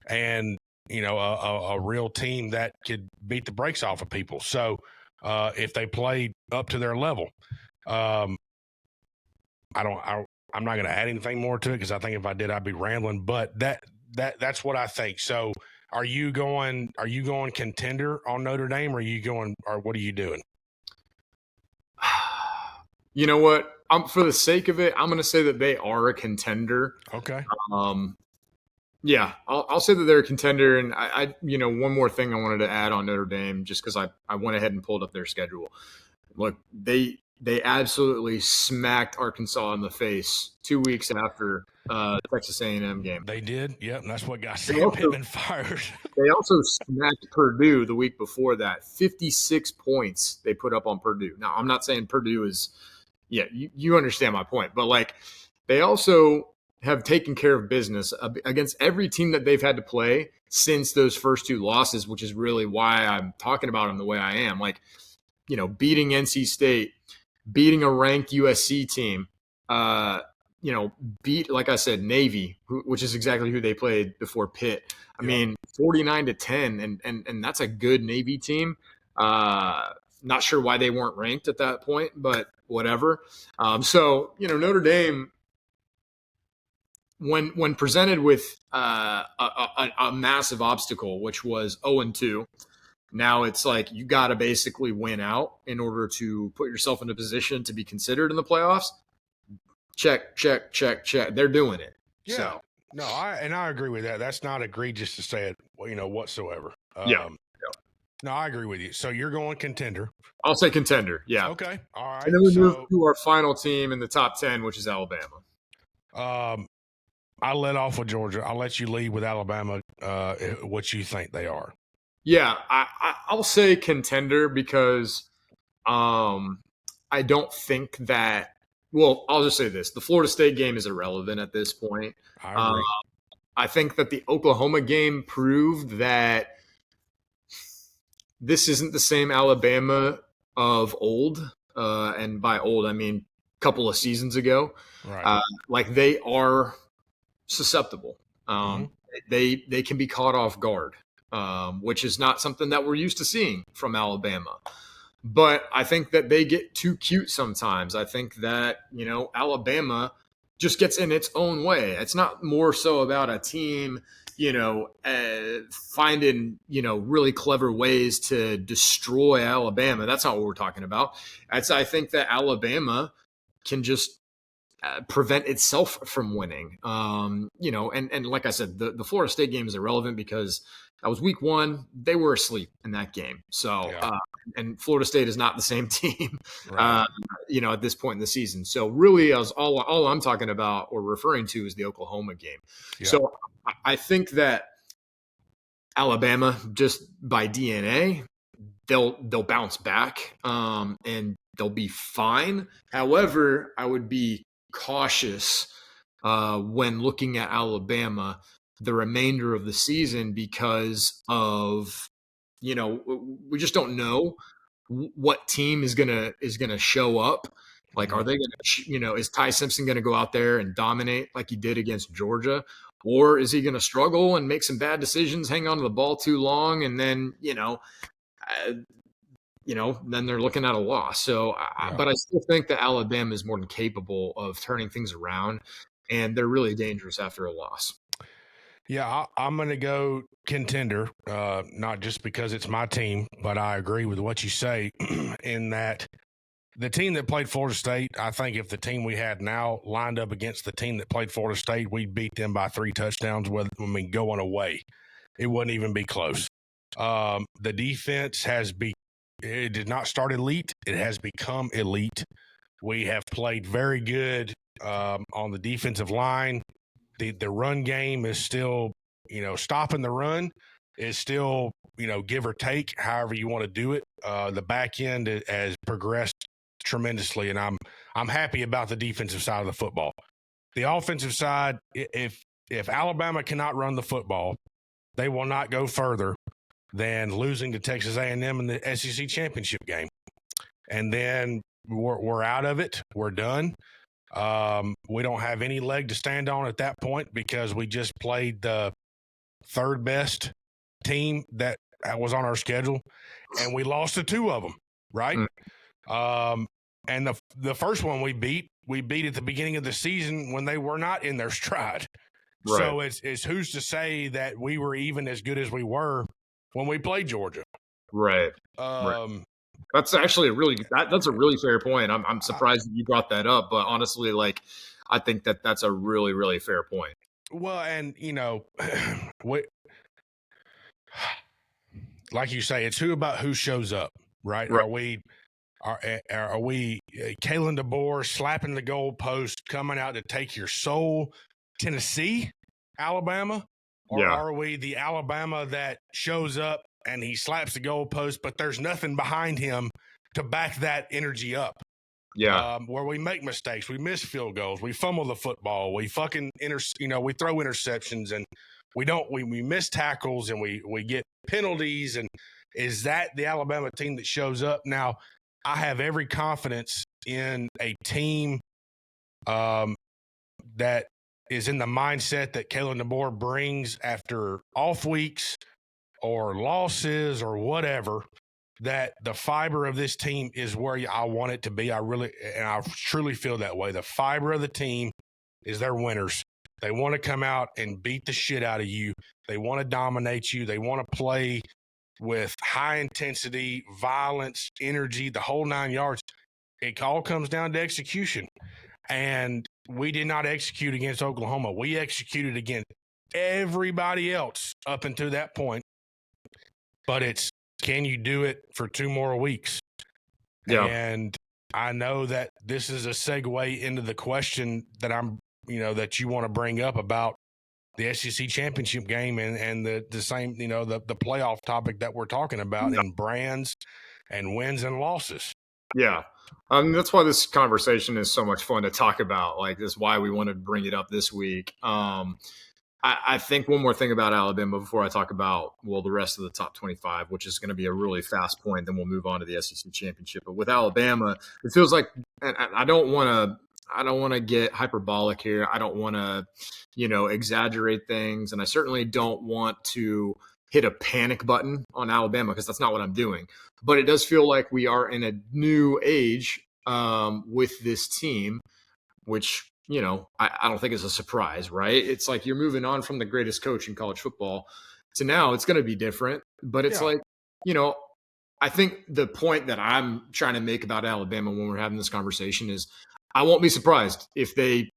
and a real team that could beat the brakes off of people. So if they played up to their level, I'm not going to add anything more to it because I think if I did, I'd be rambling. But that's what I think. So, are you going contender on Notre Dame, or what are you doing? You know what? For the sake of it, I'm going to say that they are a contender. Okay. Yeah, I'll say that they're a contender. And one more thing I wanted to add on Notre Dame, just because I went ahead and pulled up their schedule. Look, they absolutely smacked Arkansas in the face 2 weeks after the Texas A&M game. They did. Yep, and that's what got They Sam also, Pittman fired. they also smacked Purdue the week before that. 56 points they put up on Purdue. Now, I'm not saying Purdue is, yeah, you understand my point, but like they also have taken care of business against every team that they've had to play since those first two losses, which is really why I'm talking about them the way I am. Like, beating NC State, beating a ranked USC team, uh, beat, like I said, Navy, which is exactly who they played before Pitt. I mean, 49-10, and that's a good Navy team. Not sure why they weren't ranked at that point, but whatever. So Notre Dame, when presented with a massive obstacle, which was 0-2, now it's like you got to basically win out in order to put yourself in a position to be considered in the playoffs. Check, check, check, check. They're doing it. Yeah. So. No, I agree with that. That's not egregious to say it, whatsoever. Yeah. No, I agree with you. So you're going contender. I'll say contender. Yeah. Okay. All right. And then we move to our final team in the top 10, which is Alabama. I led off with Georgia. I'll let you lead with Alabama. What you think they are? Yeah, I'll say contender because I don't think that. Well, I'll just say this: the Florida State game is irrelevant at this point. I agree. I think that the Oklahoma game proved that this isn't the same Alabama of old, and by old I mean a couple of seasons ago. Right. Like they are susceptible. They can be caught off guard, which is not something that we're used to seeing from Alabama. But I think that they get too cute sometimes. I think that, Alabama just gets in its own way. It's not more so about a team, finding, really clever ways to destroy Alabama. That's not what we're talking about. I think that Alabama can just prevent itself from winning. And like I said, the Florida State game is irrelevant because that was week one. They were asleep in that game. So, and Florida State is not the same team, right. At this point in the season. So really, all I'm talking about or referring to is the Oklahoma game. Yeah. So I think that Alabama, just by DNA, they'll bounce back and they'll be fine. However, I would be cautious when looking at Alabama the remainder of the season because of we just don't know what team is gonna show up. Like, are they gonna is Ty Simpson gonna go out there and dominate like he did against Georgia, or is he gonna struggle and make some bad decisions, hang on to the ball too long, and then then they're looking at a loss. So, but I still think that Alabama is more than capable of turning things around, and they're really dangerous after a loss. Yeah, I'm going to go contender, not just because it's my team, but I agree with what you say in that the team that played Florida State, I think if the team we had now lined up against the team that played Florida State, we'd beat them by 3 touchdowns, going away. It wouldn't even be close. The defense it did not start elite. It has become elite. We have played very good on the defensive line. The run game is still, stopping the run is still, give or take, however you want to do it. The back end has progressed tremendously, and I'm happy about the defensive side of the football. The offensive side, if Alabama cannot run the football, they will not go further than losing to Texas A&M in the SEC championship game. And then we're out of it. We're done. We don't have any leg to stand on at that point because we just played the third best team that was on our schedule, and we lost to 2 of them, right? And the first one we beat at the beginning of the season when they were not in their stride. Right. So it's who's to say that we were even as good as we were when we played Georgia. Right. That's actually that's a really fair point. I'm surprised that you brought that up, but honestly, I think that that's a really, really fair point. Well, and we, like you say, it's who shows up, right? Right. Are we Kalen DeBoer slapping the goalpost, coming out to take your soul, Tennessee, Alabama, or Yeah. are we the Alabama that shows up and he slaps the goalpost, but there's nothing behind him to back that energy up? Yeah. Where we make mistakes, we miss field goals, we fumble the football, we fucking we throw interceptions, and we miss tackles, and we get penalties. And is that the Alabama team that shows up? Now, I have every confidence in a team that is in the mindset that Kalen DeBoer brings after off weeks or losses or whatever, that the fiber of this team is where I want it to be. I truly feel that way. The fiber of the team is they're winners. They want to come out and beat the shit out of you. They want to dominate you. They want to play with high intensity, violence, energy, the whole 9 yards. It all comes down to execution. And we did not execute against Oklahoma. We executed against everybody else up until that point. But it's, can you do it for 2 more weeks? Yeah. And I know that this is a segue into the question that that you want to bring up about the SEC championship game and the same, the playoff topic that we're talking about in brands and wins and losses. Yeah. That's why this conversation is so much fun to talk about. Like, this is why we wanted to bring it up this week. I think one more thing about Alabama before I talk about, the rest of the top 25, which is going to be a really fast point. Then we'll move on to the SEC championship. But with Alabama, it feels like, and I don't want to get hyperbolic here. I don't want to, exaggerate things. And I certainly don't want to hit a panic button on Alabama, because that's not what I'm doing. But it does feel like we are in a new age with this team, which, I don't think is a surprise, right? It's like you're moving on from the greatest coach in college football to now it's going to be different. But it's like, I think the point that I'm trying to make about Alabama when we're having this conversation is I won't be surprised if they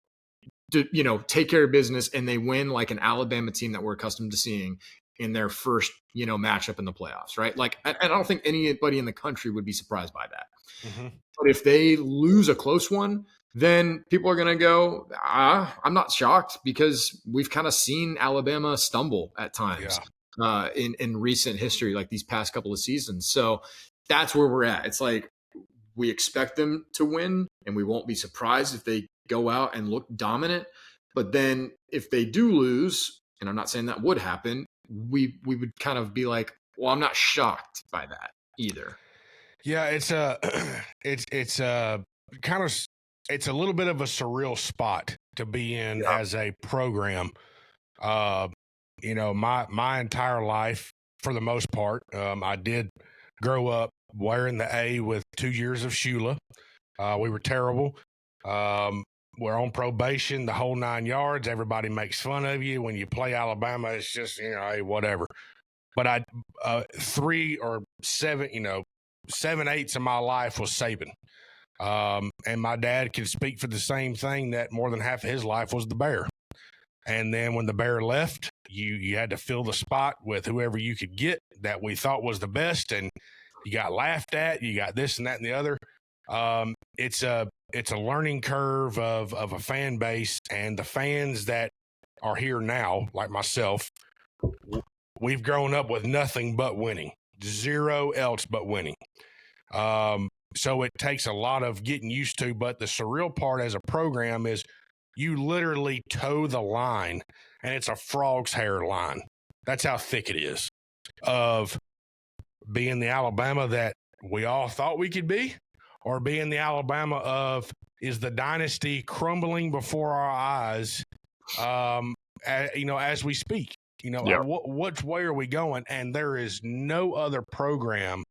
take care of business and they win like an Alabama team that we're accustomed to seeing in their first, matchup in the playoffs, right? Like, I don't think anybody in the country would be surprised by that. Mm-hmm. But if they lose a close one, then people are going to go, I'm not shocked, because we've kind of seen Alabama stumble at times in recent history, like these past couple of seasons. So that's where we're at. It's like we expect them to win, and we won't be surprised if they go out and look dominant. But then if they do lose, and I'm not saying that would happen, we would kind of be like, well, I'm not shocked by that either. Yeah, it's a little bit of a surreal spot to be in as a program. My entire life, for the most part, I did grow up wearing the A with 2 years of Shula. We were terrible. We're on probation, the whole 9 yards. Everybody makes fun of you when you play Alabama. It's just, hey, whatever. But 3 or 7, 7/8 of my life was Saban. And my dad could speak for the same thing, that more than half of his life was the Bear. And then when the Bear left, you had to fill the spot with whoever you could get that we thought was the best, and you got laughed at. You got this and that and the other. It's a learning curve of a fan base, and the fans that are here now, like myself, we've grown up with nothing but winning, zero else but winning. So it takes a lot of getting used to, but the surreal part as a program is you literally toe the line, and it's a frog's hair line. That's how thick it is, of being the Alabama that we all thought we could be, or being the Alabama of, is the dynasty crumbling before our eyes, as we speak. Which way are we going? And there is no other program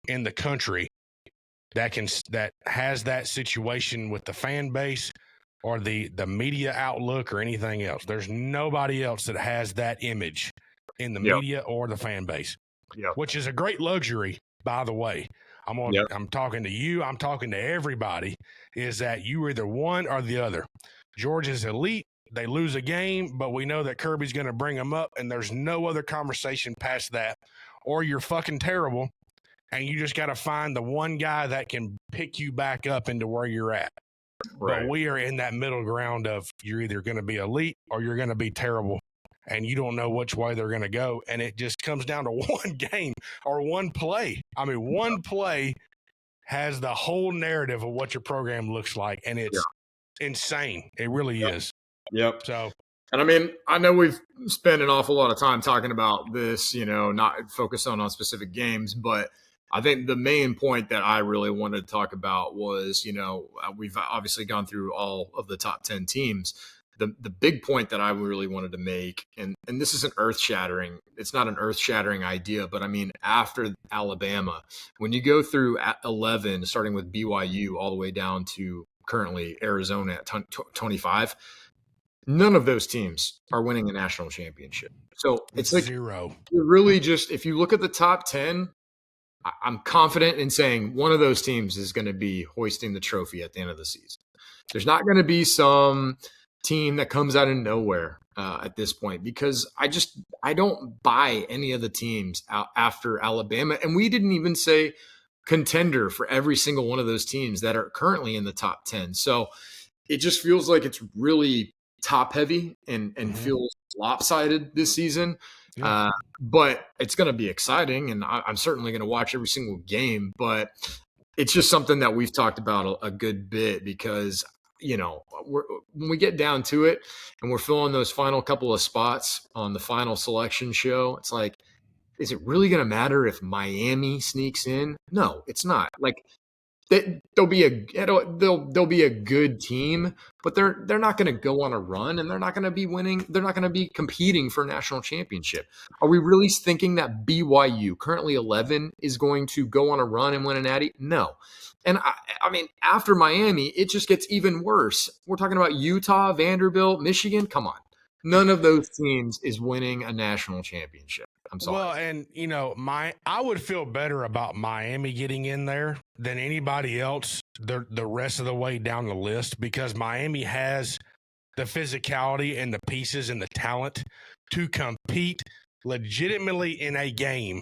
in the country that has that situation with the fan base or the media outlook or anything else. There's nobody else that has that image in the media or the fan base, which is a great luxury, by the way. I'm talking to you. I'm talking to everybody, is that you are either one or the other. Georgia's elite. They lose a game, but we know that Kirby's going to bring them up, and there's no other conversation past that. Or you're fucking terrible, and you just got to find the one guy that can pick you back up into where you're at. Right. But we are in that middle ground of you're either going to be elite or you're going to be terrible, and you don't know which way they're going to go. And it just comes down to one game or one play. I mean, one play has the whole narrative of what your program looks like, and it's insane. It really is. Yep. So, and I mean, I know we've spent an awful lot of time talking about this, not focused on specific games, but I think the main point that I really wanted to talk about was, we've obviously gone through all of the top 10 teams. The big point that I really wanted to make, and this isn't earth-shattering, it's not an earth-shattering idea, but I mean, after Alabama, when you go through 11, starting with BYU all the way down to currently Arizona at 25, none of those teams are winning a national championship. So it's like zero. You're really just, if you look at the top 10, I'm confident in saying one of those teams is going to be hoisting the trophy at the end of the season. There's not going to be some team that comes out of nowhere at this point, because I don't buy any of the teams after Alabama. And we didn't even say contender for every single one of those teams that are currently in the top 10. So it just feels like it's really top heavy and feels lopsided this season. Yeah. But it's going to be exciting, and I'm certainly going to watch every single game. But it's just something that we've talked about a good bit, because when we get down to it and we're filling those final couple of spots on the final selection show, it's like, is it really going to matter if Miami sneaks in? No, it's not. Like, they'll be a good team, but they're not going to go on a run, and they're not going to be winning. They're not going to be competing for a national championship. Are we really thinking that BYU, currently 11, is going to go on a run and win a natty? No. And I mean, after Miami, it just gets even worse. We're talking about Utah, Vanderbilt, Michigan. Come on. None of those teams is winning a national championship. I'm sorry. Well, and I would feel better about Miami getting in there than anybody else the rest of the way down the list, because Miami has the physicality and the pieces and the talent to compete legitimately in a game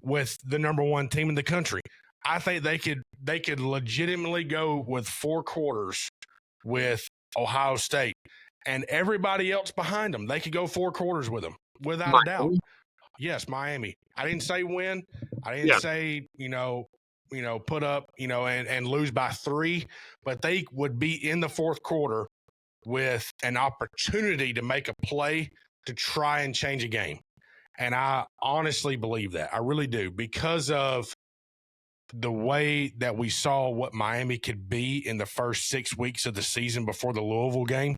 with the number one team in the country. I think they could legitimately go with 4 quarters with Ohio State and everybody else behind them. They could go 4 quarters with them without a doubt. Yes, Miami. I didn't say win. I didn't say, put up, and lose by 3, but they would be in the 4th quarter with an opportunity to make a play to try and change a game. And I honestly believe that. I really do, because of the way that we saw what Miami could be in the first 6 weeks of the season before the Louisville game.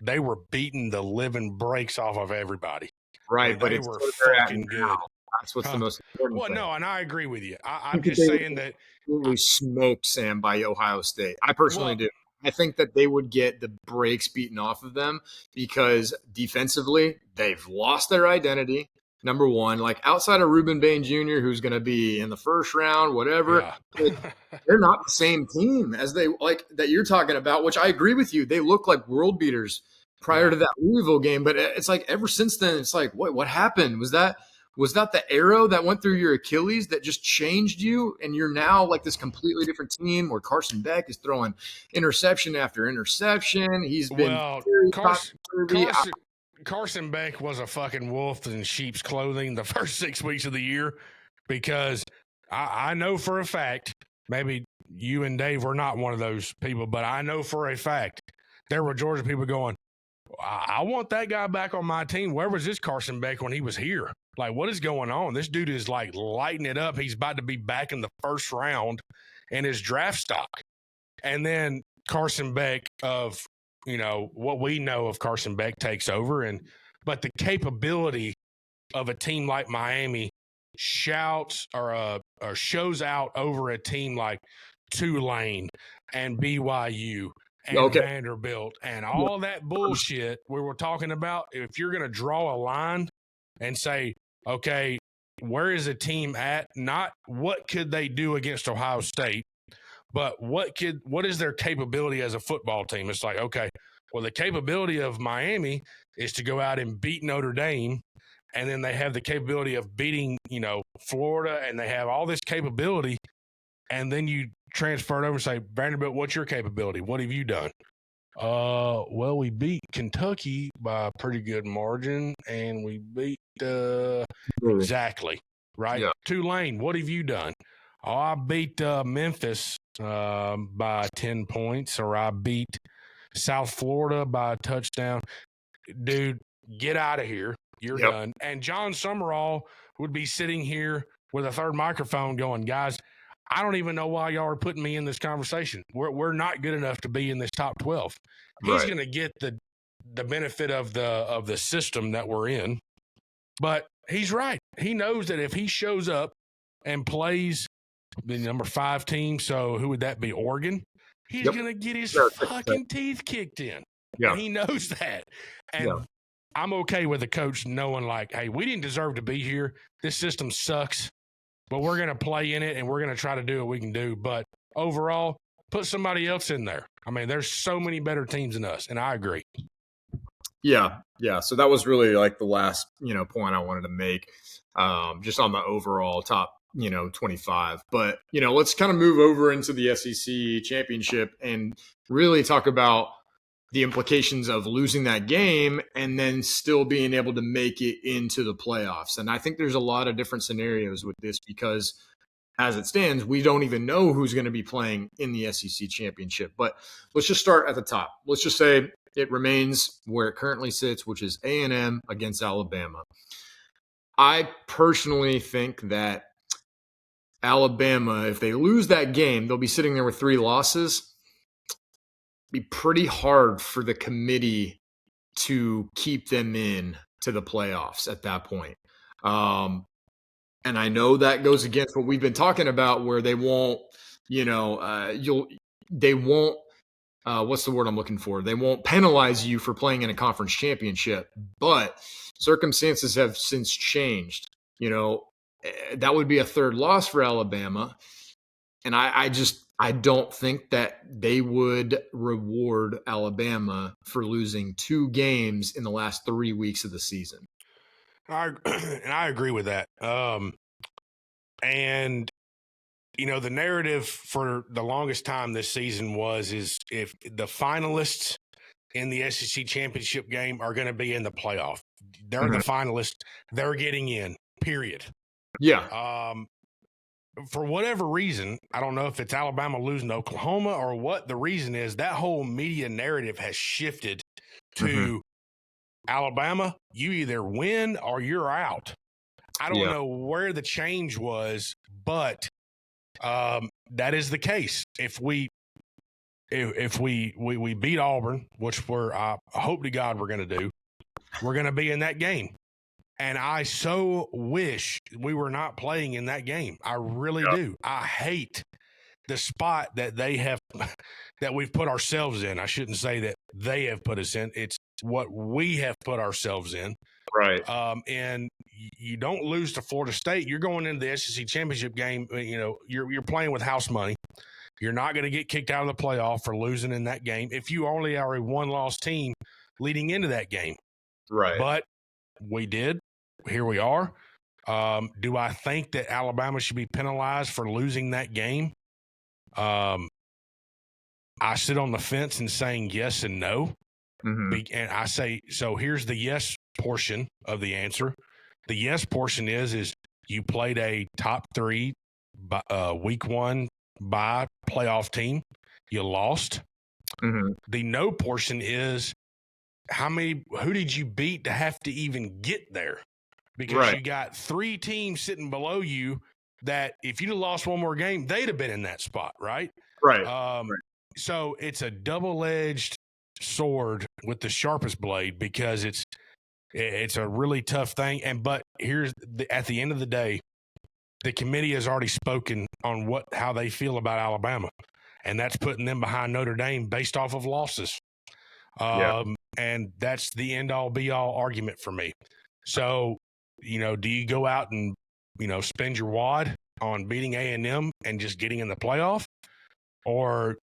They were beating the living breaks off of everybody. Right, but they it's were fucking good. now. That's what's the most important thing. No, and I agree with you. I'm just saying that absolutely smoked, Sam, by Ohio State. I personally do. I think that they would get the breaks beaten off of them, because defensively they've lost their identity. Number one, like, outside of Reuben Bain Jr., who's going to be in the first round, whatever, they're not the same team as they like that you're talking about, which I agree with you. They look like world beaters prior to that Louisville game, but it's like ever since then, it's like, what happened? Was that the arrow that went through your Achilles that just changed you, and you're now like this completely different team where Carson Beck is throwing interception after interception? He's been Carson Beck was a fucking wolf in sheep's clothing the first 6 weeks of the year, because I know for a fact, maybe you and Dave were not one of those people, but I know for a fact there were Georgia people going, I want that guy back on my team. Where was this Carson Beck when he was here? Like, what is going on? This dude is like lighting it up. He's about to be back in the first round in his draft stock. And then Carson Beck of, what we know of Carson Beck takes over. But the capability of a team like Miami shouts or shows out over a team like Tulane and BYU and Vanderbilt and all that bullshit we were talking about. If you're going to draw a line and say, okay, where is the team at? Not what could they do against Ohio State, but what is their capability as a football team? It's like, okay, Well, the capability of Miami is to go out and beat Notre Dame, and then they have the capability of beating, Florida, and they have all this capability, and then you transfer it over and say, Vanderbilt, what's your capability? What have you done? Well, we beat Kentucky by a pretty good margin, and we beat exactly right. Yeah. Tulane, what have you done? Oh, I beat Memphis by 10 points, or I beat South Florida by a touchdown. Dude, get out of here. You're done. And John Summerall would be sitting here with a third microphone going, guys, I don't even know why y'all are putting me in this conversation. We're not good enough to be in this top 12. He's going to get the benefit of the system that we're in. But he's right. He knows that if he shows up and plays the number 5 team, so who would that be? Oregon? He's going to get his fucking teeth kicked in. Yeah. And he knows that. And I'm okay with the coach knowing, like, hey, we didn't deserve to be here. This system sucks, but we're going to play in it, and we're going to try to do what we can do. But overall, put somebody else in there. I mean, there's so many better teams than us, and I agree. Yeah. So that was really like the last, point I wanted to make, just on the overall top, 25. But, let's kind of move over into the SEC championship and really talk about the implications of losing that game and then still being able to make it into the playoffs. And I think there's a lot of different scenarios with this because as it stands, we don't even know who's going to be playing in the SEC championship. But let's just start at the top. Let's just say it remains where it currently sits, which is A&M against Alabama. I personally think that Alabama, if they lose that game, they'll be sitting there with 3 losses. Be pretty hard for the committee to keep them in to the playoffs at that point. And I know that goes against what we've been talking about, where they won't, what's the word I'm looking for? They won't penalize you for playing in a conference championship, but circumstances have since changed. That would be a 3rd loss for Alabama. And I don't think that they would reward Alabama for losing 2 games in the last 3 weeks of the season. And I agree with that. And the narrative for the longest time this season is if the finalists in the SEC championship game are going to be in the playoff, they're the finalists, they're getting in, period. Yeah. For whatever reason, I don't know if it's Alabama losing to Oklahoma or what the reason is, that whole media narrative has shifted to Alabama, you either win or you're out. I don't know where the change was, but that is the case. If we beat Auburn, which I hope to God we're going to do, we're going to be in that game. And I so wish we were not playing in that game. I really do. I hate the spot that that we've put ourselves in. I shouldn't say that they have put us in. It's what we have put ourselves in. Right. And you don't lose to Florida State. You're going into the SEC championship game. You're playing with house money. You're not going to get kicked out of the playoff for losing in that game if you only are a 1-loss team leading into that game. Right. But we did. Here we are. Do I think that Alabama should be penalized for losing that game? I sit on the fence and saying yes and no. And I say, so here's the yes portion of the answer. The yes portion is you played a top 3 week 1 bye playoff team. You lost. The no portion is who did you beat to have to even get there? Because you got 3 teams sitting below you that if you'd have lost one more game, they'd have been in that spot, right? Right. So it's a double-edged sword with the sharpest blade because it's a really tough thing. But at the end of the day, the committee has already spoken on how they feel about Alabama, and that's putting them behind Notre Dame based off of losses. And that's the end-all, be-all argument for me. So, do you go out and, spend your wad on beating A&M and just getting in the playoff? Or,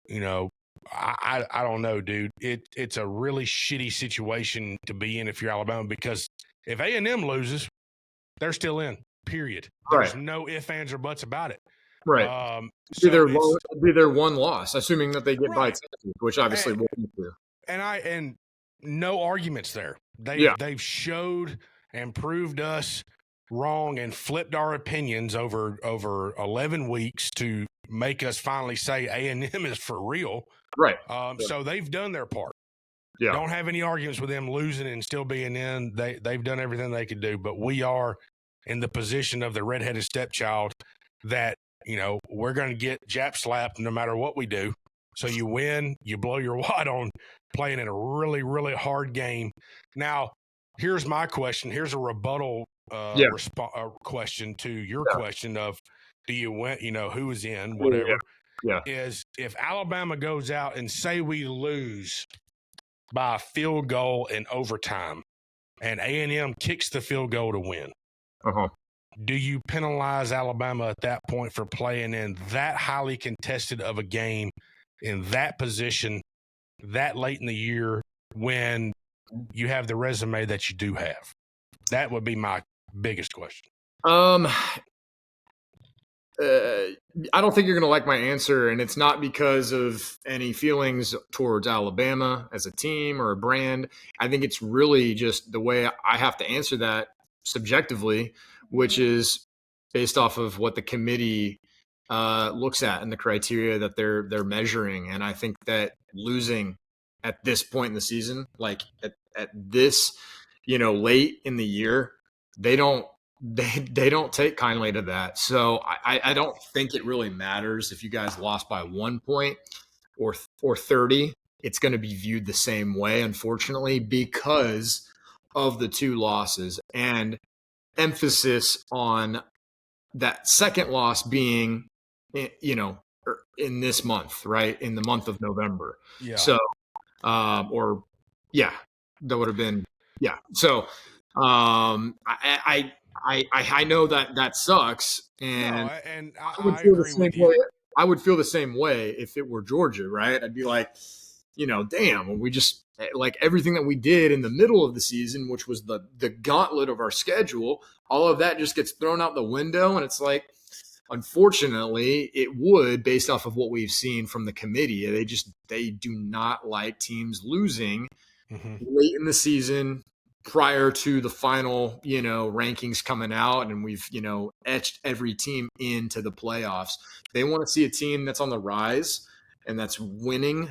I don't know, dude. It's a really shitty situation to be in if you're Alabama, because if A&M loses, they're still in. Period. There's Right. no ifs, ands, or buts about it. Right. So it's Be their one loss, assuming that they get by right, Texas, which obviously we'll need to. and no arguments there. Yeah. They've showed and proved us wrong and flipped our opinions over 11 weeks to make us finally say A&M is for real. Right. So they've done their part. Yeah. Don't have any arguments with them losing and still being in. They've done everything they could do, but we are in the position of the redheaded stepchild that, we're going to get Jap slapped no matter what we do. So you win, you blow your wad on playing in a really, really hard game. Now, here's my question. Here's a rebuttal question to your question of, do you win, who is in, whatever. Yeah. Is if Alabama goes out and say we lose by a field goal in overtime and A&M kicks the field goal to win, do you penalize Alabama at that point for playing in that highly contested of a game in that position that late in the year when you have the resume that you do have? That would be my biggest question. I don't think you're going to like my answer, and it's not because of any feelings towards Alabama as a team or a brand. I think it's really just the way I have to answer that subjectively, which is based off of what the committee looks at and the criteria that they're measuring. And I think that losing at this point in the season, like at this, late in the year, they don't take kindly to that. So I don't think it really matters if you guys lost by 1 point or 30. It's going to be viewed the same way, unfortunately, because of the two losses and emphasis on that second loss being, in this month, right? In the month of November. Yeah. So, that would have been, yeah. So, I know that sucks, and I agree with you. I would feel the same way if it were Georgia, right? I'd be like, damn, we just like everything that we did in the middle of the season, which was the gauntlet of our schedule, all of that just gets thrown out the window, and it's like, unfortunately, it would, based off of what we've seen from the committee. They do not like teams losing late in the season, prior to the final, rankings coming out, and we've, etched every team into the playoffs. They want to see a team that's on the rise and that's winning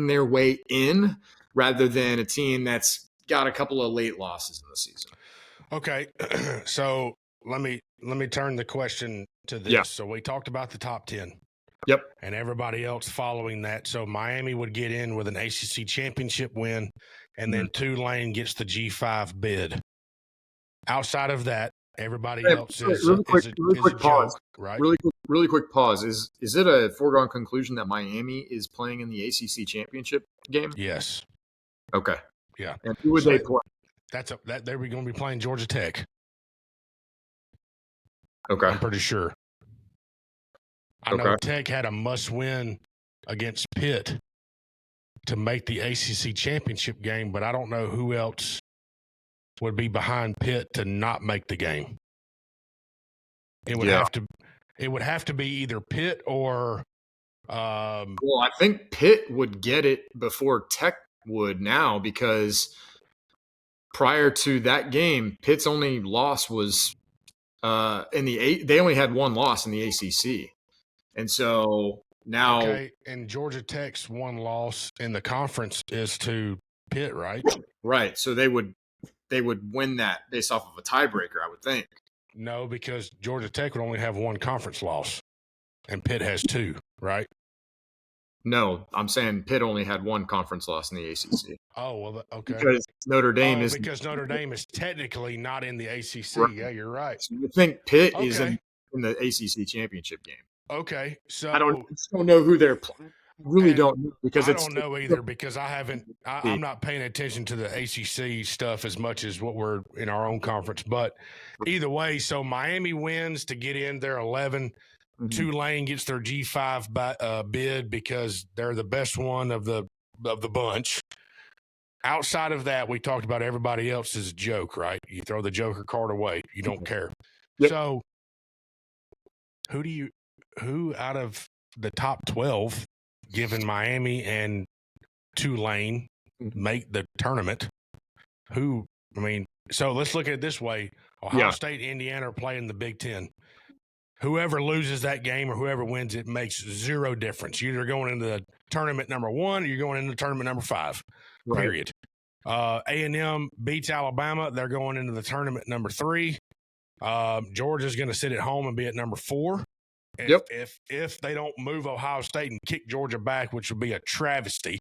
their way in, rather than a team that's got a couple of late losses in the season. Okay. So let me turn the question to this. Yeah. So we talked about the top 10. Yep. And everybody else following that. So Miami would get in with an ACC championship win, and then Tulane gets the G5 bid. Outside of that, everybody else is a joke, right? Really quick pause. Is it a foregone conclusion that Miami is playing in the ACC championship game? Yes. Okay. Yeah. And who would they play? They're going to be playing Georgia Tech. Okay. I'm pretty sure. I know Tech had a must-win against Pitt to make the ACC championship game, but I don't know who else would be behind Pitt to not make the game. It would have to be either Pitt or. Well, I think Pitt would get it before Tech would now, because prior to that game, Pitt's only loss was they only had one loss in the ACC. And so now, and Georgia Tech's one loss in the conference is to Pitt, right? Right. So they would win that based off of a tiebreaker, I would think. No, because Georgia Tech would only have one conference loss, and Pitt has two, right? No, I'm saying Pitt only had one conference loss in the ACC. Oh, well, okay. Because Notre Dame is technically not in the ACC. Right. Yeah, you're right. So you think Pitt is in the ACC championship game? Okay, so I don't know who they're playing. Really don't know, because I don't know either, because I'm not paying attention to the ACC stuff as much as what we're in our own conference. But either way, so Miami wins to get in. They're 11. Tulane gets their G5 bid because they're the best one of the bunch. Outside of that, we talked about everybody else is a joke, right? You throw the Joker card away. You don't care. Yep. So who out of the top 12, given Miami and Tulane, make the tournament? So let's look at it this way. Ohio State, Indiana are playing the Big Ten. Whoever loses that game or whoever wins it makes zero difference. You're either going into the tournament number 1 or you're going into tournament number 5, period. A&M beats Alabama. They're going into the tournament number 3. Georgia's going to sit at home and be at number 4. If they don't move Ohio State and kick Georgia back, which would be a travesty.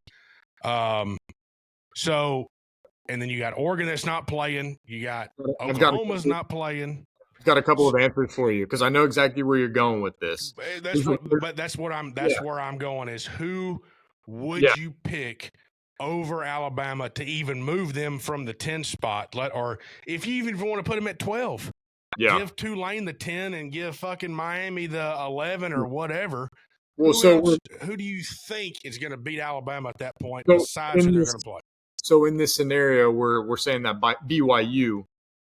And then you got Oregon that's not playing. You got Oklahoma's not playing. I've got a couple of answers for you because I know exactly where you're going with this. That's where I'm going is who would you pick over Alabama to even move them from the 10 spot? Or if you even want to put them at 12, give Tulane the 10 and give fucking Miami the 11 or whatever. Who do you think is going to beat Alabama at that point besides who they're going to play? So in this scenario, we're saying that BYU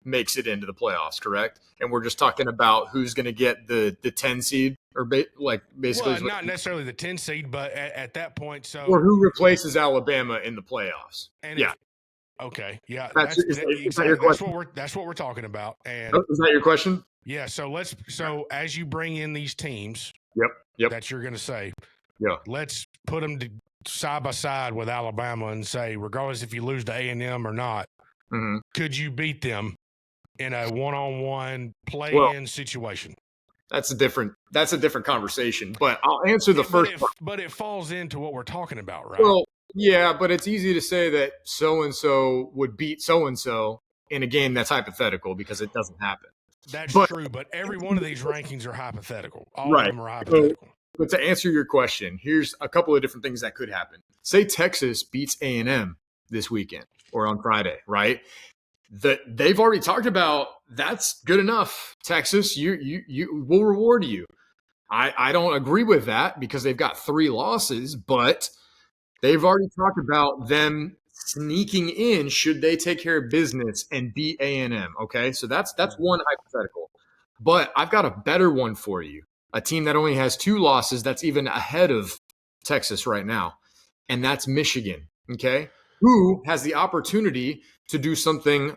makes it into the playoffs, correct? And we're just talking about who's going to get the 10 seed or basically. Well, not necessarily the 10 seed, but at that point, or who replaces Alabama in the playoffs? Okay. Yeah. That's your question? That's what we're talking about. And is that your question? Yeah. So as you bring in these teams, that you're going to say, let's put them side by side with Alabama and say, regardless if you lose to A&M or not, could you beat them in a one-on-one play-in situation? That's a different conversation. But I'll answer the first part. But it falls into what we're talking about, right? Well, yeah, but it's easy to say that so-and-so would beat so-and-so in a game that's hypothetical because it doesn't happen. That's true, but every one of these rankings are hypothetical. All of them are hypothetical. But to answer your question, here's a couple of different things that could happen. Say Texas beats A&M this weekend or on Friday, right? They've already talked about that's good enough, Texas. You will reward you. I don't agree with that because they've got 3 losses, but they've already talked about them sneaking in should they take care of business and beat A&M. Okay, so that's one hypothetical. But I've got a better one for you. A team that only has 2 losses that's even ahead of Texas right now, and that's Michigan. Okay, who has the opportunity to do something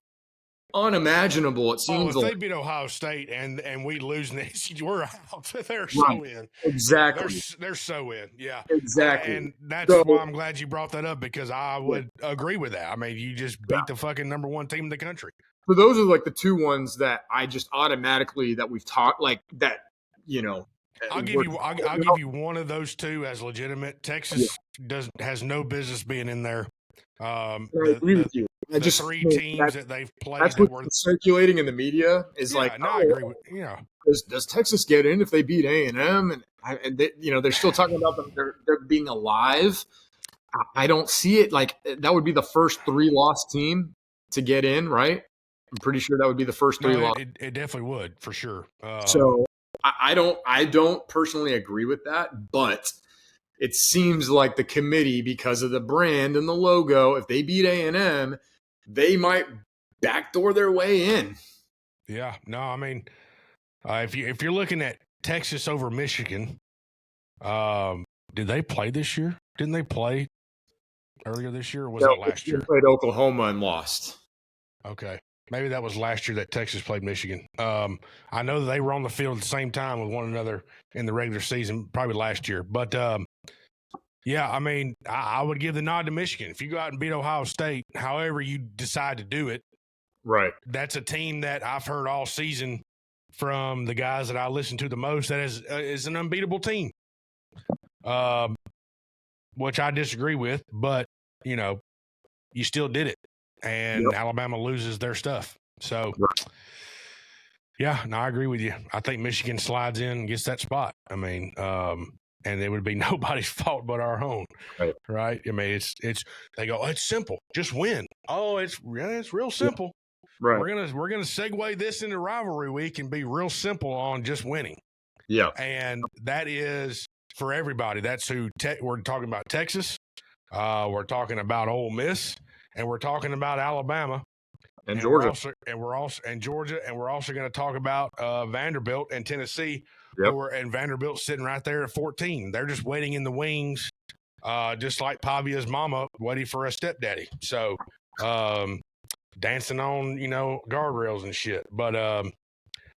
unimaginable? It seems if they beat Ohio State and we lose next, we're out. They're so in. Exactly. They're so in. Yeah. Exactly. And that's why I'm glad you brought that up because I would agree with that. I mean, you just beat the fucking number 1 team in the country. So those are like the 2 ones that I just automatically that we've talked like that. I'll give you one of those 2 as legitimate. Texas has no business being in there. I agree with you. The 3 teams that they've played that's what's circulating in the media is I agree with does Texas get in if they beat A&M and they, they're still talking about them they're being alive. I don't see it like that would be the first 3-loss team to get in, right? I'm pretty sure that would be the first 3 loss. It definitely would for sure. So I don't personally agree with that, but it seems like the committee, because of the brand and the logo, if they beat A&M, they might backdoor their way in. Yeah, no, I mean, if you're looking at Texas over Michigan, did they play this year? Didn't they play earlier this year, or was that last year? They played Oklahoma and lost. Okay. Maybe that was last year that Texas played Michigan. I know that they were on the field at the same time with one another in the regular season, probably last year. But, yeah, I mean, I would give the nod to Michigan. If you go out and beat Ohio State, however you decide to do it, right? That's a team that I've heard all season from the guys that I listen to the most that is an unbeatable team, which I disagree with. But, you still did it. And Alabama loses their stuff. So, yeah, no, I agree with you. I think Michigan slides in and gets that spot. I mean, and it would be nobody's fault but our own, right? I mean, it's they go, it's simple, just win. Oh, it's real simple. Right. We're gonna segue this into rivalry week and be real simple on just winning. Yeah. And that is for everybody. That's who we're talking about Texas. We're talking about Ole Miss, and we're talking about Alabama. And We're Georgia. also and Georgia, and we're also going to talk about Vanderbilt and Tennessee, Yep. and Vanderbilt sitting right there at 14. They're just waiting in the wings, just like Pavia's mama waiting for a stepdaddy. So, dancing on guardrails and shit. But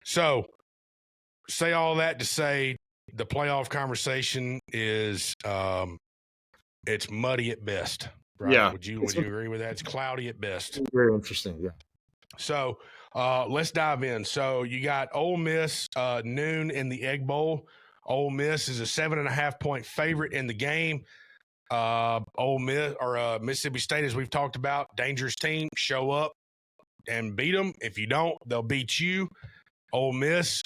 so say all that to say the playoff conversation is it's muddy at best. Right? Yeah. Would you agree with that? It's cloudy at best. Very interesting. Yeah. So let's dive in. So you got Ole Miss noon in the Egg Bowl. Ole Miss is a 7.5-point favorite in the game. Ole Miss or Mississippi State, as we've talked about, dangerous team. Show up and beat them. If you don't, they'll beat you. Ole Miss,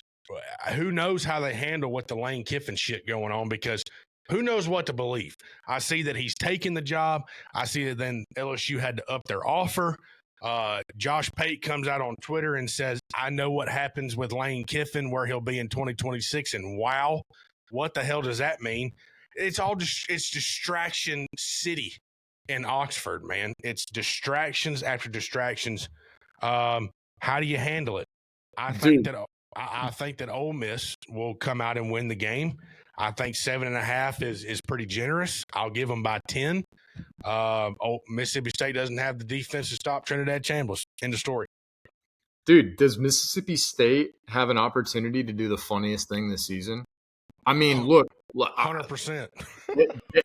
who knows how they handle with the Lane Kiffin shit going on, because who knows what to believe. I see that he's taking the job. I see that then LSU had to up their offer. Josh Pate comes out on Twitter and says, I know what happens with Lane Kiffin, where he'll be in 2026. And wow, what the hell does that mean? It's distraction city in Oxford, man. It's distractions after distractions. How do you handle it? I think that Ole Miss will come out and win the game. I think 7.5 is pretty generous. I'll give them by 10. Mississippi State doesn't have the defense to stop Trinidad Chambliss. End of story. Dude, does Mississippi State have an opportunity to do the funniest thing this season? I mean, look, 100%.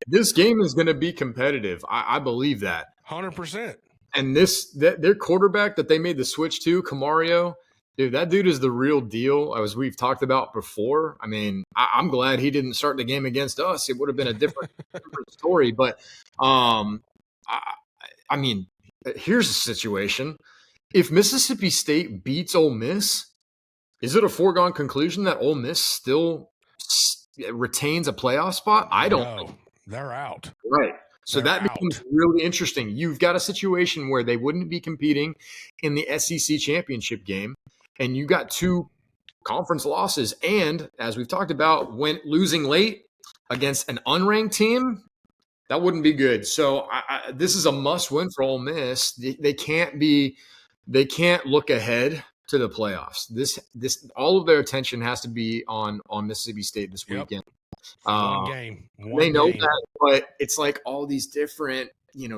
This game is going to be competitive. I believe that. 100%. And their quarterback that they made the switch to, Camario, dude, that dude is the real deal, as we've talked about before. I mean, I'm glad he didn't start the game against us. It would have been a different story. But, I mean, here's the situation. If Mississippi State beats Ole Miss, is it a foregone conclusion that Ole Miss still retains a playoff spot? I don't know. They're out. Right. So that becomes really interesting. You've got a situation where they wouldn't be competing in the SEC championship game, and you got two conference losses. And as we've talked about, when losing late against an unranked team, that wouldn't be good. So this is a must-win for Ole Miss. They can't look ahead to the playoffs. This all of their attention has to be on Mississippi State this weekend. One game. They know that, but it's like all these different,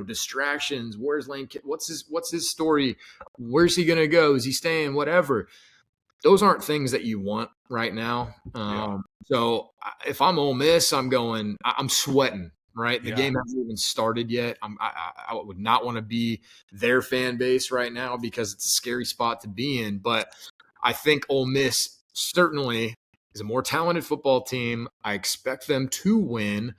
distractions. Where's Lane? What's his story? Where's he going to go? Is he staying? Whatever. Those aren't things that you want right now. So if I'm Ole Miss, I'm sweating. Right, the game hasn't even started yet. I would not want to be their fan base right now because it's a scary spot to be in. But I think Ole Miss certainly is a more talented football team. I expect them to win.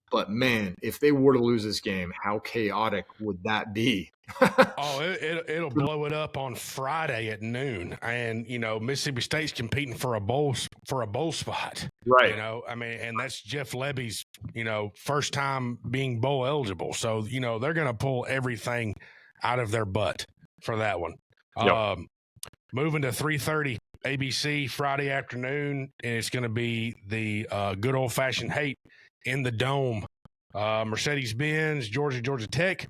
But, man, if they were to lose this game, how chaotic would that be? It'll blow it up on Friday at noon. And, Mississippi State's competing for a bowl spot. Right. And that's Jeff Lebby's, first time being bowl eligible. So, they're going to pull everything out of their butt for that one. Yep. Moving to 3:30 ABC Friday afternoon, and it's going to be the good old-fashioned hate in the Dome. Mercedes-Benz, Georgia Tech.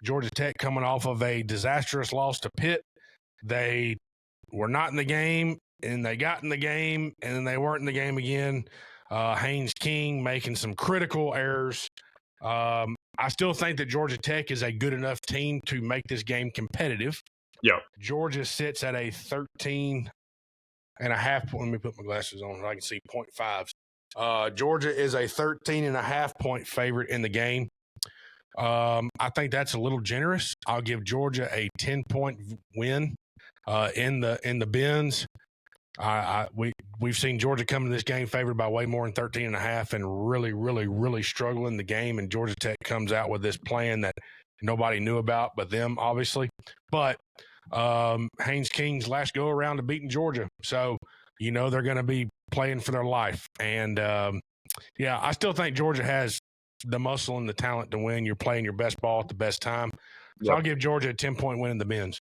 Georgia Tech coming off of a disastrous loss to Pitt. They were not in the game, and they got in the game, and then they weren't in the game again. Haynes King making some critical errors. I still think that Georgia Tech is a good enough team to make this game competitive. Yeah. Georgia sits at a 13.5. Let me put my glasses on so I can see 0.5s. Georgia is a 13.5-point favorite in the game. I think that's a little generous. I'll give Georgia a 10-point win in the Benz. We've seen Georgia come to this game favored by way more than 13.5 and really, really, really struggle in the game. And Georgia Tech comes out with this plan that nobody knew about but them, obviously. But Haynes King's last go around to beating Georgia. So, they're going to be playing for their life. And, I still think Georgia has the muscle and the talent to win. You're playing your best ball at the best time. So I'll give Georgia a 10-point win in the Benz.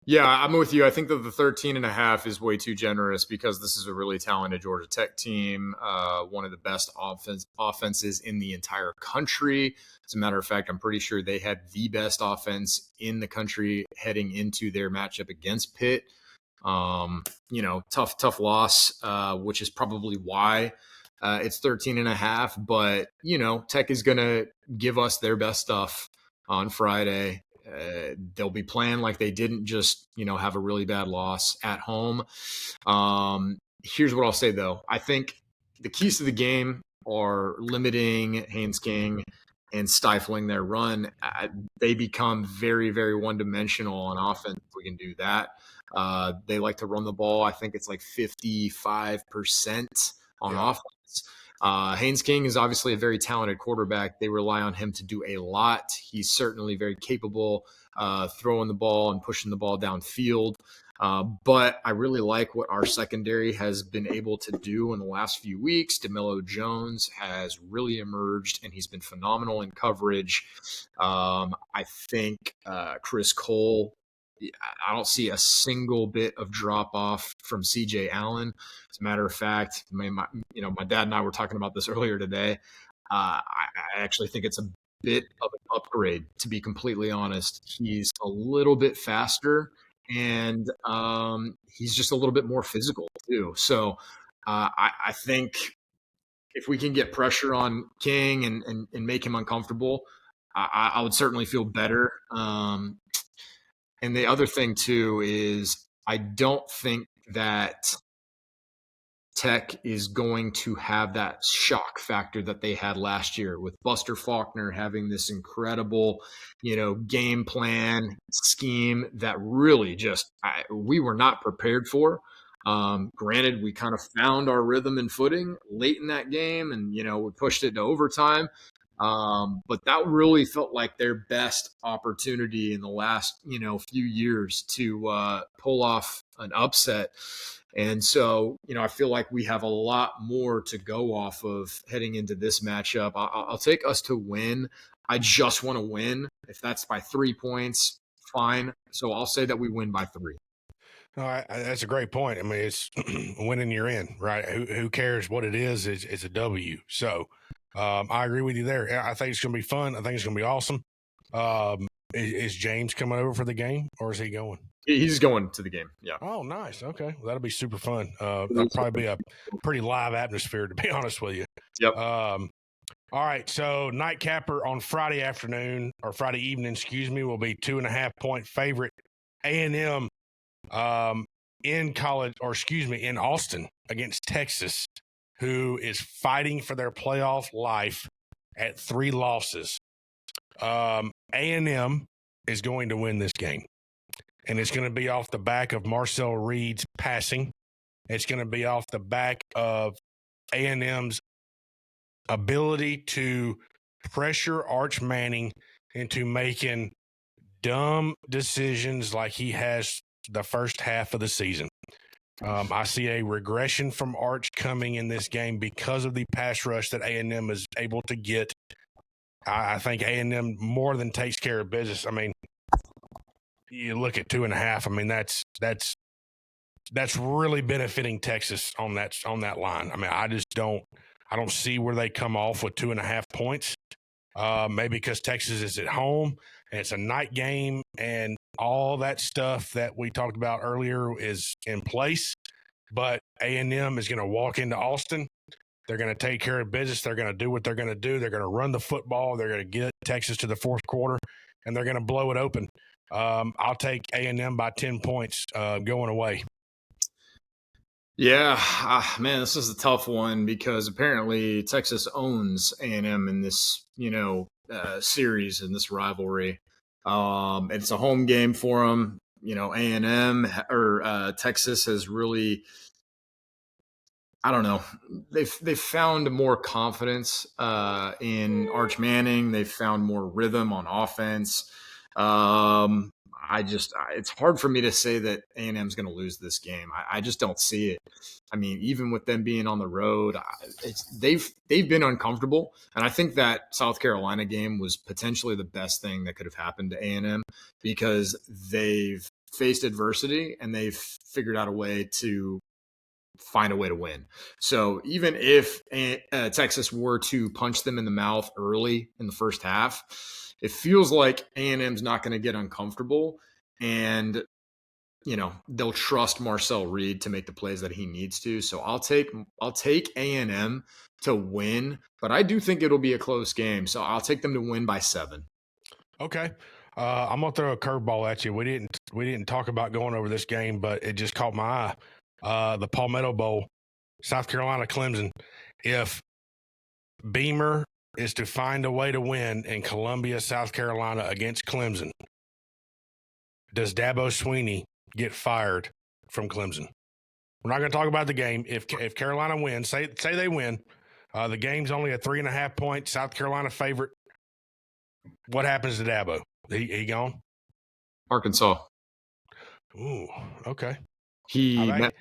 Yeah, I'm with you. I think that the 13.5 is way too generous because this is a really talented Georgia Tech team, one of the best offenses in the entire country. As a matter of fact, I'm pretty sure they had the best offense in the country heading into their matchup against Pitt. Tough loss, which is probably why it's 13.5. But, Tech is going to give us their best stuff on Friday. They'll be playing like they didn't just, have a really bad loss at home. Here's what I'll say, though. I think the keys to the game are limiting Haynes King and stifling their run. They become very, very one-dimensional on offense if we can do that. They like to run the ball. I think it's like 55% on offense. Haynes King is obviously a very talented quarterback. They rely on him to do a lot. He's certainly very capable throwing the ball and pushing the ball downfield. But I really like what our secondary has been able to do in the last few weeks. DeMello Jones has really emerged, and he's been phenomenal in coverage. I think Chris Cole, I don't see a single bit of drop off from CJ Allen. As a matter of fact, my dad and I were talking about this earlier today. I actually think it's a bit of an upgrade, to be completely honest. He's a little bit faster, and he's just a little bit more physical too. So I think if we can get pressure on King and make him uncomfortable, I would certainly feel better. And the other thing too is I don't think that Tech is going to have that shock factor that they had last year with Buster Faulkner having this incredible, game plan scheme that really just we were not prepared for. Granted, we kind of found our rhythm and footing late in that game, and we pushed it to overtime. But that really felt like their best opportunity in the last, few years to pull off an upset. And so, I feel like we have a lot more to go off of heading into this matchup. I'll take us to win. I just want to win. If that's by 3 points, fine. So I'll say that we win by 3. All right, that's a great point. I mean, it's winning you're in, right? Who cares what it is? It's a W. So I agree with you there. I think it's going to be fun. I think it's going to be awesome. Is James coming over for the game, or is he going? He's going to the game. Yeah. Oh, nice. Okay, well, that'll be super fun. That'll probably be a pretty live atmosphere, to be honest with you. Yep. All right, so nightcapper on Friday afternoon or Friday evening, will be 2.5-point favorite A&M in Austin against Texas, who is fighting for their playoff life at 3 losses. A&M is going to win this game, and it's going to be off the back of Marcel Reed's passing. It's going to be off the back of A&M's ability to pressure Arch Manning into making dumb decisions like he has the first half of the season. I see a regression from Arch coming in this game because of the pass rush that A&M is able to get. I think A&M more than takes care of business. I mean, you look at 2.5. I mean, that's really benefiting Texas on that line. I mean, I don't see where they come off with 2.5 points. Maybe because Texas is at home and it's a night game and all that stuff that we talked about earlier is in place. But A&M is going to walk into Austin. They're going to take care of business. They're going to do what they're going to do. They're going to run the football. They're going to get Texas to the fourth quarter, and they're going to blow it open. I'll take A&M by 10 points going away. Yeah, man, this is a tough one because apparently Texas owns A&M in this, series, in this rivalry. It's a home game for them. A&M or Texas has really, I don't know, they've found more confidence in Arch Manning. They've found more rhythm on offense. It's hard for me to say that A&M is going to lose this game. I just don't see it. I mean, even with them being on the road, they've been uncomfortable, and I think that South Carolina game was potentially the best thing that could have happened to A&M because they've faced adversity and they've figured out a way to find a way to win. So even if Texas were to punch them in the mouth early in the first half, it feels like A&M's not going to get uncomfortable, and they'll trust Marcel Reed to make the plays that he needs to. So I'll take A&M to win, but I do think it'll be a close game. So I'll take them to win by 7. Okay. I'm gonna throw a curveball at you. We didn't talk about going over this game, but it just caught my eye. The Palmetto Bowl, South Carolina, Clemson. If Beamer is to find a way to win in Columbia, South Carolina against Clemson, does Dabo Swinney get fired from Clemson? We're not going to talk about the game. If Carolina wins, say they win, the game's only a 3.5 point South Carolina favorite. What happens to Dabo? He gone? Arkansas. Ooh, okay. He met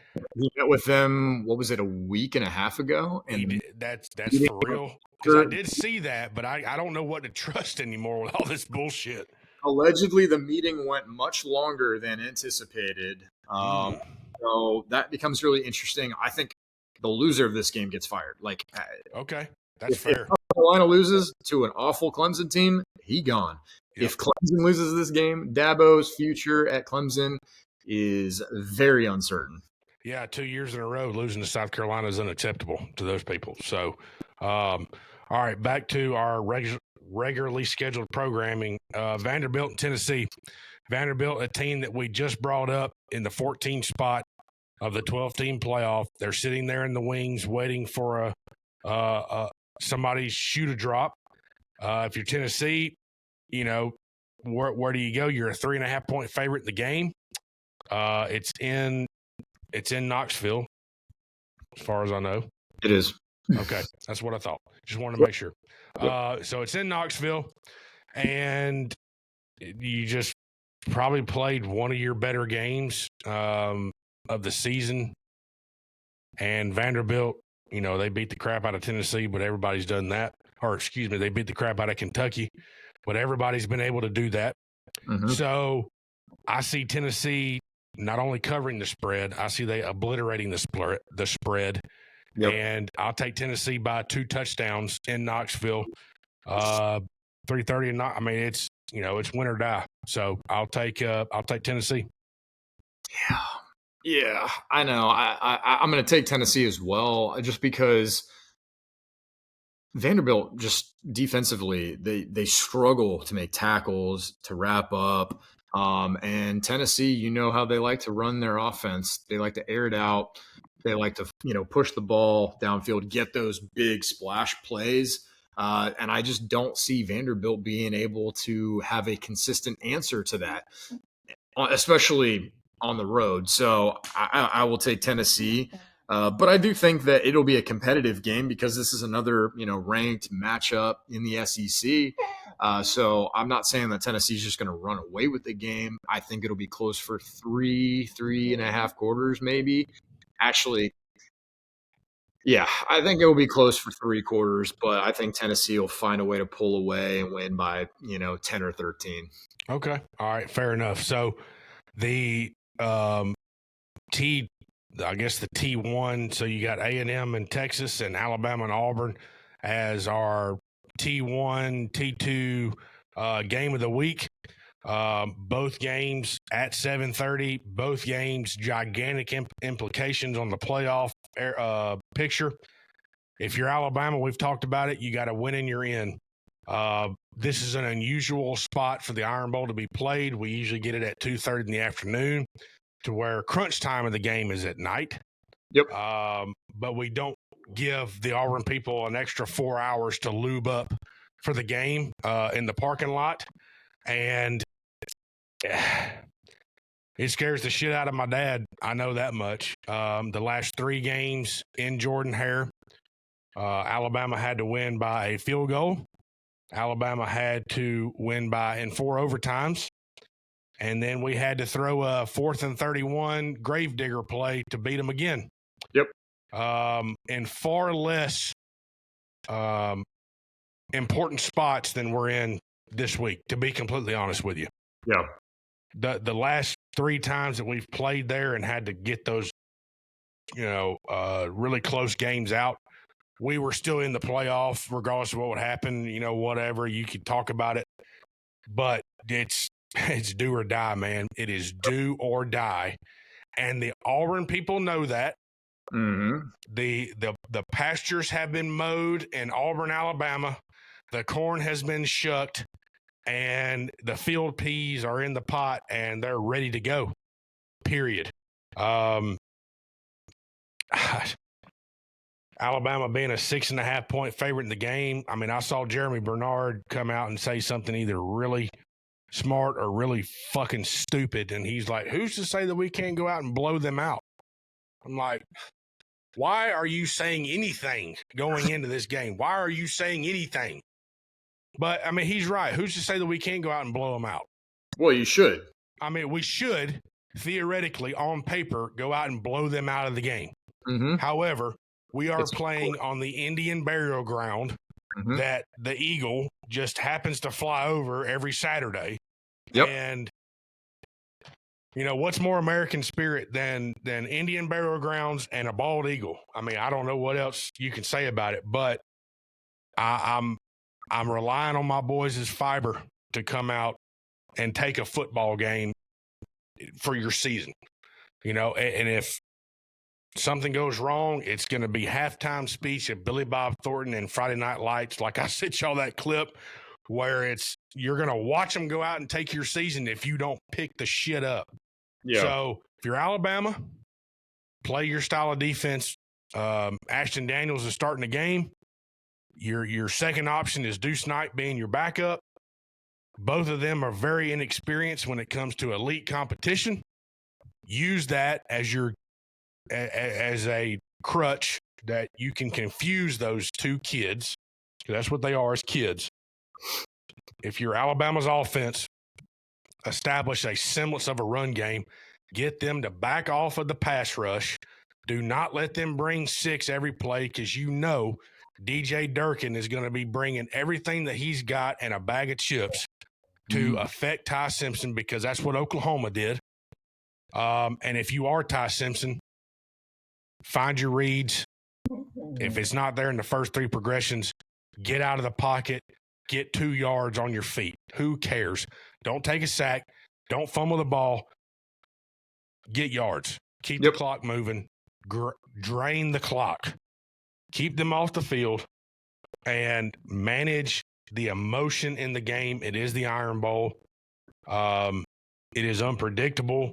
with them, what was it, a week and a half ago? And that's for real? Because I did see that, but I don't know what to trust anymore with all this bullshit. Allegedly, the meeting went much longer than anticipated. So that becomes really interesting. I think the loser of this game gets fired. Okay, that's fair. If South Carolina loses to an awful Clemson team, he gone. Yep. If Clemson loses this game, Dabo's future at Clemson is very uncertain. Yeah, 2 years in a row losing to South Carolina is unacceptable to those people. So, all right, back to our regularly scheduled programming. Vanderbilt and Tennessee. Vanderbilt, a team that we just brought up in the 14th spot of the 12-team playoff. They're sitting there in the wings waiting for somebody's shoe to drop. If you're Tennessee, where do you go? You're a 3.5 point favorite in the game. It's in Knoxville, as far as I know. It is. Okay, that's what I thought. Just wanted to make sure. So it's in Knoxville, and you just probably played one of your better games of the season. And Vanderbilt, they beat the crap out of Tennessee, but everybody's done that. Or, excuse me, they beat the crap out of Kentucky, but everybody's been able to do that. Mm-hmm. So I see Tennessee not only covering the spread, I see they obliterating the spread. Yep. And I'll take Tennessee by 2 touchdowns in Knoxville. 3:30 and not. I mean, it's win or die. So I'll take Tennessee. Yeah, I know. I'm going to take Tennessee as well, just because Vanderbilt just defensively they struggle to make tackles, to wrap up. And Tennessee, how they like to run their offense. They like to air it out. They like to, push the ball downfield, get those big splash plays. And I just don't see Vanderbilt being able to have a consistent answer to that, especially on the road. So I will take Tennessee. But I do think that it'll be a competitive game because this is another, ranked matchup in the SEC. So I'm not saying that Tennessee's just going to run away with the game. I think it'll be close for 3.5 quarters, maybe. Actually, yeah, I think it'll be close for 3 quarters, but I think Tennessee will find a way to pull away and win by, 10 or 13. Okay. All right. Fair enough. So the the T1, so you got A&M and Texas and Alabama and Auburn as our T1, T2 game of the week. Both games at 7:30. Both games gigantic implications on the playoff picture. If you're Alabama, we've talked about it. You got to win and you're in. This is an unusual spot for the Iron Bowl to be played. We usually get it at 2:30 in the afternoon, to where crunch time of the game is at night. Yep. But we don't give the Auburn people an extra 4 hours to lube up for the game in the parking lot. And it scares the shit out of my dad. I know that much. The last 3 games in Jordan-Hare, Alabama had to win by a field goal. Alabama had to win in 4 overtimes. And then we had to throw a 4th and 31 gravedigger play to beat them again. Yep. In far less important spots than we're in this week, to be completely honest with you. Yeah. The last 3 times that we've played there and had to get those, really close games out, we were still in the playoff, regardless of what would happen. Whatever, you could talk about it, but it's do or die, man. It is do or die, and the Auburn people know that. Mm-hmm. The pastures have been mowed in Auburn, Alabama. The corn has been shucked, and the field peas are in the pot, and they're ready to go. Period. Alabama being a 6.5 point favorite in the game. I mean, I saw Jeremy Bernard come out and say something either really smart or really fucking stupid, and he's like, "Who's to say that we can't go out and blow them out?" I'm like, why are you saying anything going into this game? Why are you saying anything? But, I mean, he's right. Who's to say that we can't go out and blow them out? Well, you should. I mean, we should, theoretically, on paper, go out and blow them out of the game. Mm-hmm. However, we are playing on the Indian burial ground that the Eagle just happens to fly over every Saturday. Yep. And, what's more American spirit than Indian burial grounds and a bald eagle? I mean, I don't know what else you can say about it, but I'm relying on my boys' fiber to come out and take a football game for your season, and if something goes wrong, it's going to be halftime speech of Billy Bob Thornton and Friday Night Lights. Like I sent y'all that clip where you're going to watch them go out and take your season if you don't pick the shit up. Yeah. So if you're Alabama, play your style of defense. Ashton Daniels is starting the game. Your second option is Deuce Knight being your backup. Both of them are very inexperienced when it comes to elite competition. Use that as a crutch that you can confuse those two kids. That's what they are, as kids. If you're Alabama's offense, establish a semblance of a run game. Get them to back off of the pass rush. Do not let them bring 6 every play, because DJ Durkin is going to be bringing everything that he's got and a bag of chips to affect Ty Simpson, because that's what Oklahoma did. And if you are Ty Simpson, find your reads. If it's not there in the first 3 progressions, get out of the pocket, get 2 yards on your feet. Who cares? Don't take a sack. Don't fumble the ball. Get yards. Keep the clock moving. Drain the clock. Keep them off the field and manage the emotion in the game. It is the Iron Bowl. It is unpredictable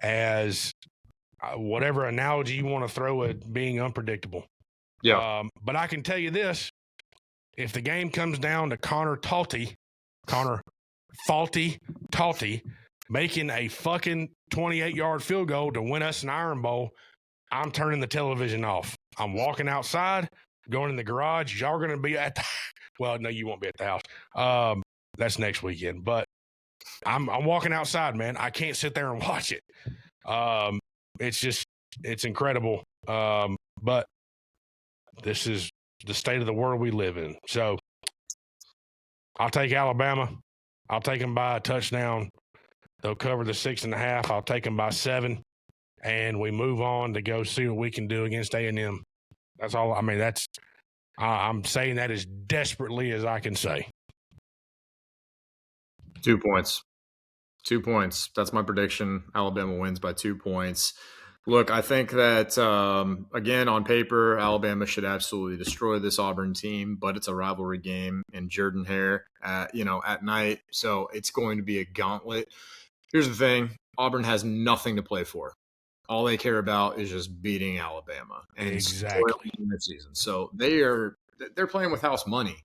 as whatever analogy you want to throw at being unpredictable. Yeah. But I can tell you this. If the game comes down to Connor Faulty Talty making a fucking 28-yard field goal to win us an Iron Bowl, I'm turning the television off. I'm walking outside, going in the garage. Y'all are going to be at the – well, no, you won't be at the house. That's next weekend. But I'm walking outside, man. I can't sit there and watch it. It's incredible. But this is the state of the world we live in. So I'll take Alabama. I'll take them by a touchdown. They'll cover the 6.5. I'll take them by 7. And we move on to go see what we can do against A&M. That's all. I mean, I'm saying that as desperately as I can say. 2 points. 2 points. That's my prediction. Alabama wins by 2 points. Look, I think that, again, on paper, Alabama should absolutely destroy this Auburn team, but it's a rivalry game in Jordan-Hare at night. So it's going to be a gauntlet. Here's the thing. Auburn has nothing to play for. All they care about is just beating Alabama and exactly the season. So they're playing with house money.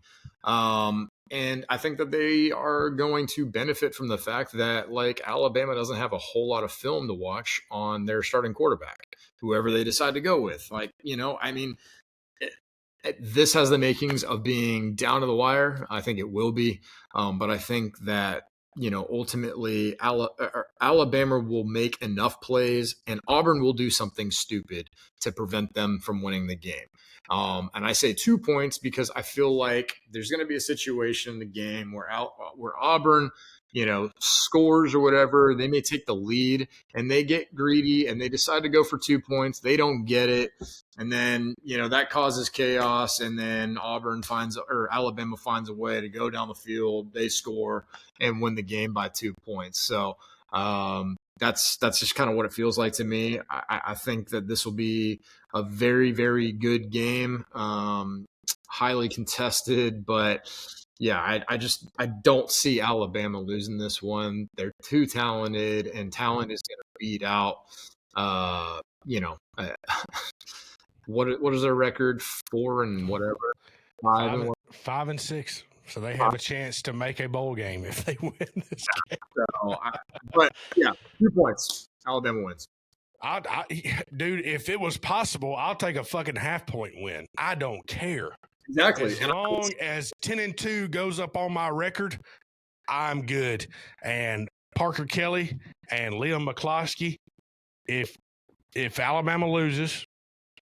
And I think that they are going to benefit from the fact that, Alabama doesn't have a whole lot of film to watch on their starting quarterback, whoever they decide to go with. This has the makings of being down to the wire. I think it will be. But I think that, ultimately Alabama will make enough plays and Auburn will do something stupid to prevent them from winning the game. And I say 2 points because I feel like there's going to be a situation in the game where Auburn scores or whatever. They may take the lead and they get greedy and they decide to go for 2 points. They don't get it. And then, that causes chaos. And then Alabama finds a way to go down the field. They score and win the game by 2 points. So, that's just kind of what it feels like to me. I think that this will be a very, very good game, highly contested, but yeah, I don't see Alabama losing this one. They're too talented, and talent is going to beat out. What is their record? 4 and whatever, 5 and 6. So they have a chance to make a bowl game if they win this game. But yeah, 2 points. Alabama wins. Dude, if it was possible, I'll take a fucking half-point win. I don't care. Exactly. As long as 10-2 goes up on my record, I'm good. And Parker Kelly and Liam McCloskey, if Alabama loses,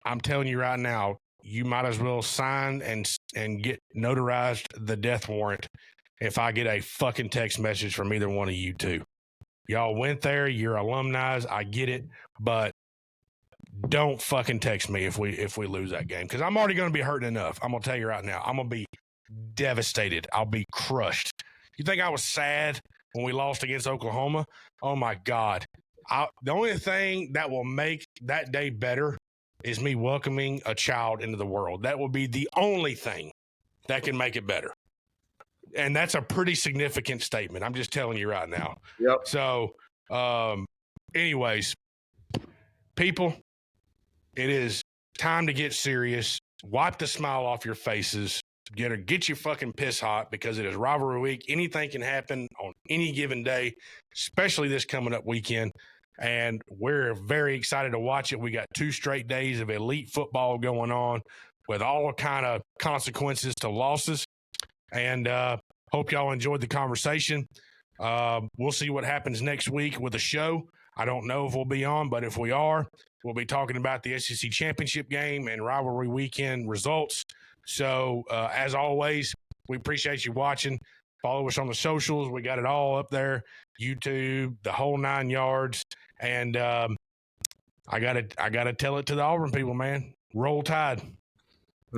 I'm telling you right now, you might as well sign and get notarized the death warrant if I get a fucking text message from either one of you two. Y'all went there, you're alumni, I get it, but don't fucking text me if we lose that game, because I'm already going to be hurting enough. I'm going to tell you right now, I'm going to be devastated. I'll be crushed. You think I was sad when we lost against Oklahoma? Oh, my God. The only thing that will make that day better is me welcoming a child into the world. That will be the only thing that can make it better. And that's a pretty significant statement. I'm just telling you right now. Yep. So, anyways, people, it is time to get serious. Wipe the smile off your faces. Get your fucking piss hot, because it is rivalry week. Anything can happen on any given day, especially this coming up weekend. And we're very excited to watch it. We got 2 straight days of elite football going on with all kind of consequences to losses. And hope y'all enjoyed the conversation. We'll see what happens next week with the show. I don't know if we'll be on, but if we are, we'll be talking about the SEC championship game and rivalry weekend results. So, as always, we appreciate you watching. Follow us on the socials. We got it all up there. YouTube, the whole 9 yards. And I gotta tell it to the Auburn people, man. Roll Tide.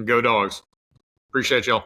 Go Dogs. Appreciate y'all.